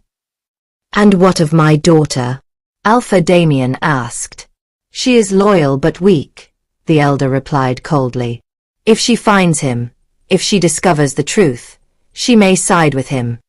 "And what of my daughter?" Alpha Damien asked. "She is loyal but weak," the elder replied coldly. "If she finds him, if she discovers the truth, she may side with him."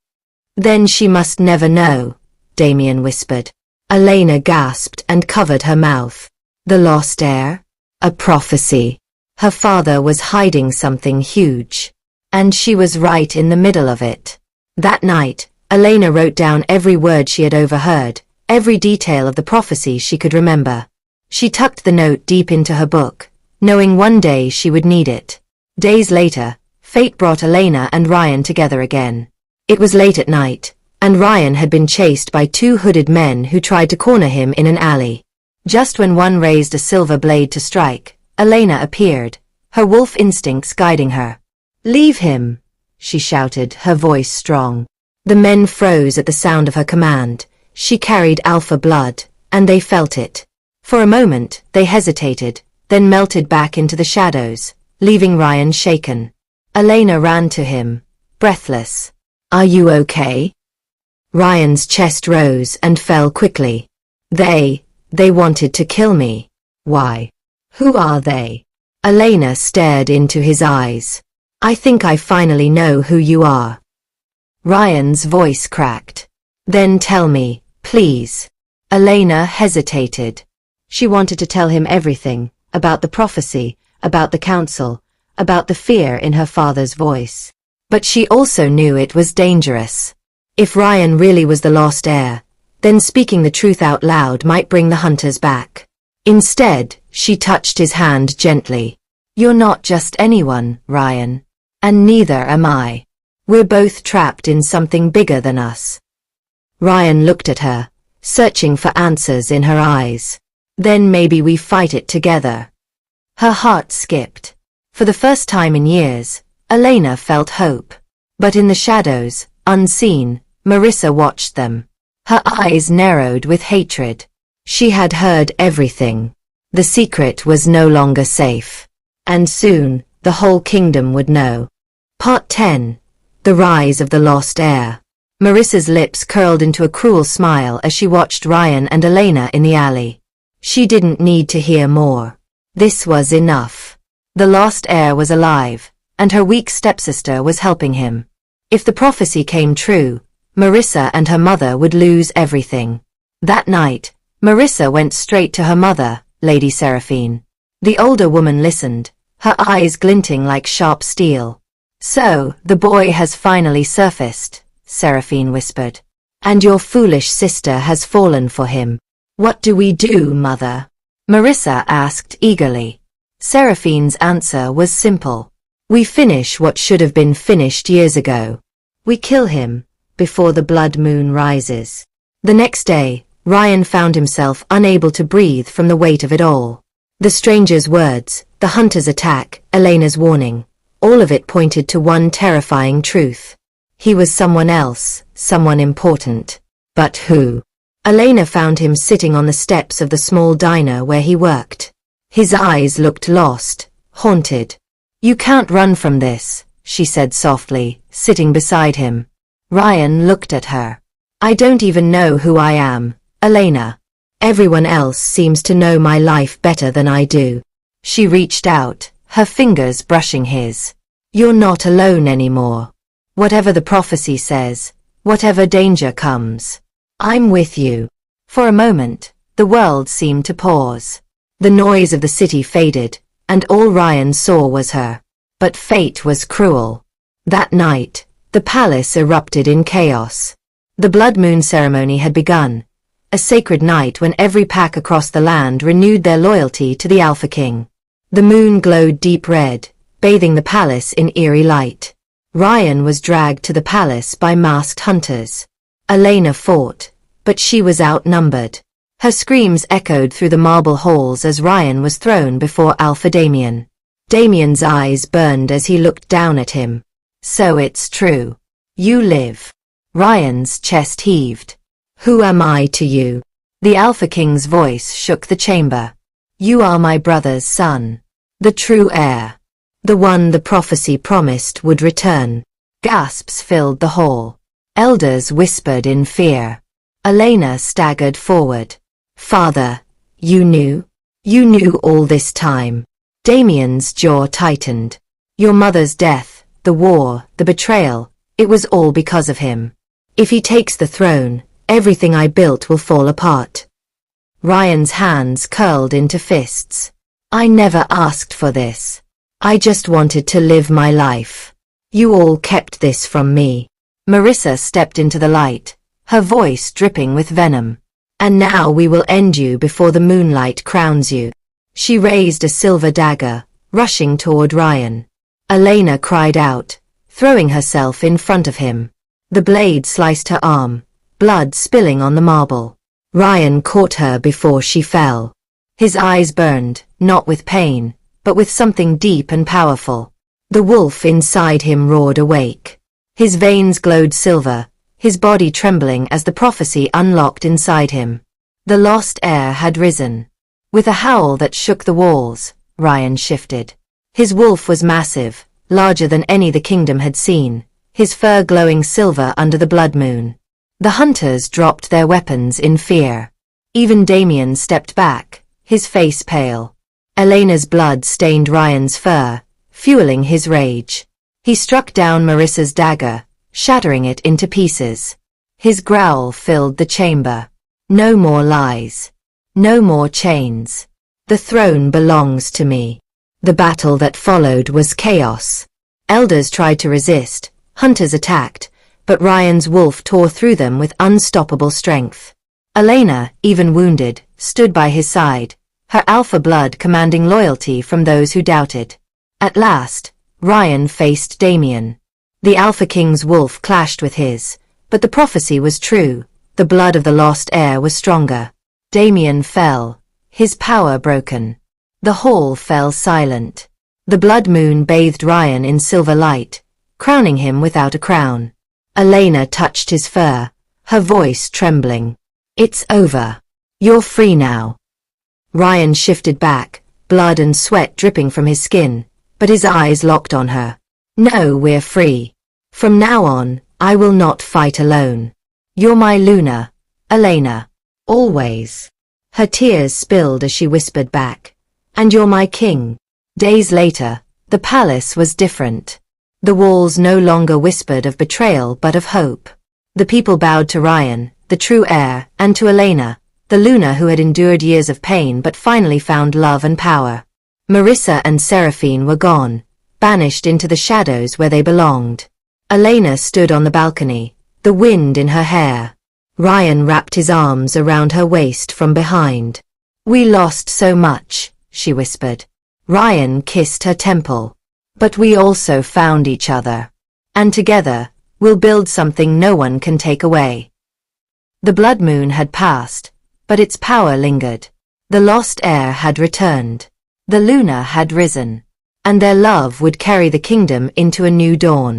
"Then she must never know," Damien whispered. Elena gasped and covered her mouth. The lost heir? A prophecy. Her father was hiding something huge. And she was right in the middle of it. That night, Elena wrote down every word she had overheard, every detail of the prophecy she could remember. She tucked the note deep into her book, knowing one day she would need it. Days later, fate brought Elena and Ryan together again. It was late at night, and Ryan had been chased by two hooded men who tried to corner him in an alley. Just when one raised a silver blade to strike, Elena appeared, her wolf instincts guiding her. "Leave him," she shouted, her voice strong. The men froze at the sound of her command. She carried alpha blood, and they felt it. For a moment, they hesitated, then melted back into the shadows, leaving Ryan shaken. Elena ran to him, breathless. "Are you okay?" Ryan's chest rose and fell quickly. They wanted to kill me. Why? Who are they? Elena stared into his eyes. "I think I finally know who you are." Ryan's voice cracked. "Then tell me, please." Elena hesitated. She wanted to tell him everything, about the prophecy, about the council, about the fear in her father's voice. But she also knew it was dangerous. If Ryan really was the lost heir, then speaking the truth out loud might bring the hunters back. Instead, she touched his hand gently. "You're not just anyone, Ryan. And neither am I. We're both trapped in something bigger than us." Ryan looked at her, searching for answers in her eyes. "Then maybe we fight it together." Her heart skipped. For the first time in years, Elena felt hope. But in the shadows, unseen, Marissa watched them. Her eyes narrowed with hatred. She had heard everything. The secret was no longer safe. And soon, the whole kingdom would know. Part 10. The Rise of the Lost Heir. Marissa's lips curled into a cruel smile as she watched Ryan and Elena in the alley. She didn't need to hear more. This was enough. The lost heir was alive, and her weak stepsister was helping him. If the prophecy came true, Marissa and her mother would lose everything. That night, Marissa went straight to her mother, Lady Seraphine. The older woman listened, her eyes glinting like sharp steel. "So, the boy has finally surfaced," Seraphine whispered. "And your foolish sister has fallen for him. What do we do, mother?" Marissa asked eagerly. Seraphine's answer was simple. "We finish what should have been finished years ago. We kill him, before the blood moon rises." The next day, Ryan found himself unable to breathe from the weight of it all. The stranger's words, the hunter's attack, Elena's warning, all of it pointed to one terrifying truth. He was someone else, someone important. But who? Elena found him sitting on the steps of the small diner where he worked. His eyes looked lost, haunted. "You can't run from this," she said softly, sitting beside him. Ryan looked at her. "I don't even know who I am, Elena. Everyone else seems to know my life better than I do." She reached out, her fingers brushing his. "You're not alone anymore. Whatever the prophecy says, whatever danger comes, I'm with you." For a moment, the world seemed to pause. The noise of the city faded, and all Ryan saw was her. But fate was cruel. That night, the palace erupted in chaos. The blood moon ceremony had begun, a sacred night when every pack across the land renewed their loyalty to the Alpha King. The moon glowed deep red, bathing the palace in eerie light. Ryan was dragged to the palace by masked hunters. Elena fought, but she was outnumbered. Her screams echoed through the marble halls as Ryan was thrown before Alpha Damien. Damien's eyes burned as he looked down at him. So it's true. You live. Ryan's chest heaved. Who am I to you? The Alpha King's voice shook the chamber. You are my brother's son. The true heir. The one the prophecy promised would return. Gasps filled the hall. Elders whispered in fear. Elena staggered forward. Father, you knew? You knew all this time. Damien's jaw tightened. Your mother's death, the war, the betrayal, it was all because of him. If he takes the throne, everything I built will fall apart. Ryan's hands curled into fists. I never asked for this. I just wanted to live my life. You all kept this from me. Marissa stepped into the light, her voice dripping with venom. And now we will end you before the moonlight crowns you. She raised a silver dagger, rushing toward Ryan. Elena cried out, throwing herself in front of him. The blade sliced her arm, blood spilling on the marble. Ryan caught her before she fell. His eyes burned, not with pain, but with something deep and powerful. The wolf inside him roared awake. His veins glowed silver, his body trembling as the prophecy unlocked inside him. The lost heir had risen. With a howl that shook the walls, Ryan shifted. His wolf was massive, larger than any the kingdom had seen, his fur glowing silver under the blood moon. The hunters dropped their weapons in fear. Even Damien stepped back, his face pale. Elena's blood stained Ryan's fur, fueling his rage. He struck down Marissa's dagger, shattering it into pieces. His growl filled the chamber. No more lies. No more chains. The throne belongs to me. The battle that followed was chaos. Elders tried to resist, hunters attacked, but Ryan's wolf tore through them with unstoppable strength. Elena, even wounded, stood by his side, her alpha blood commanding loyalty from those who doubted. At last, Ryan faced Damien. The Alpha King's wolf clashed with his, but the prophecy was true, the blood of the lost heir was stronger. Damien fell, his power broken. The hall fell silent. The blood moon bathed Ryan in silver light, crowning him without a crown. Elena touched his fur, her voice trembling. It's over. You're free now. Ryan shifted back, blood and sweat dripping from his skin, but his eyes locked on her. No, we're free. From now on, I will not fight alone. You're my Luna, Elena. Always. Her tears spilled as she whispered back. And you're my king. Days later, the palace was different. The walls no longer whispered of betrayal but of hope. The people bowed to Ryan, the true heir, and to Elena, the Luna who had endured years of pain but finally found love and power. Marissa and Seraphine were gone, banished into the shadows where they belonged. Elena stood on the balcony, the wind in her hair. Ryan wrapped his arms around her waist from behind. We lost so much, she whispered. Ryan kissed her temple. But we also found each other. And together, we'll build something no one can take away. The blood moon had passed, but its power lingered. The lost heir had returned. The Luna had risen. And their love would carry the kingdom into a new dawn.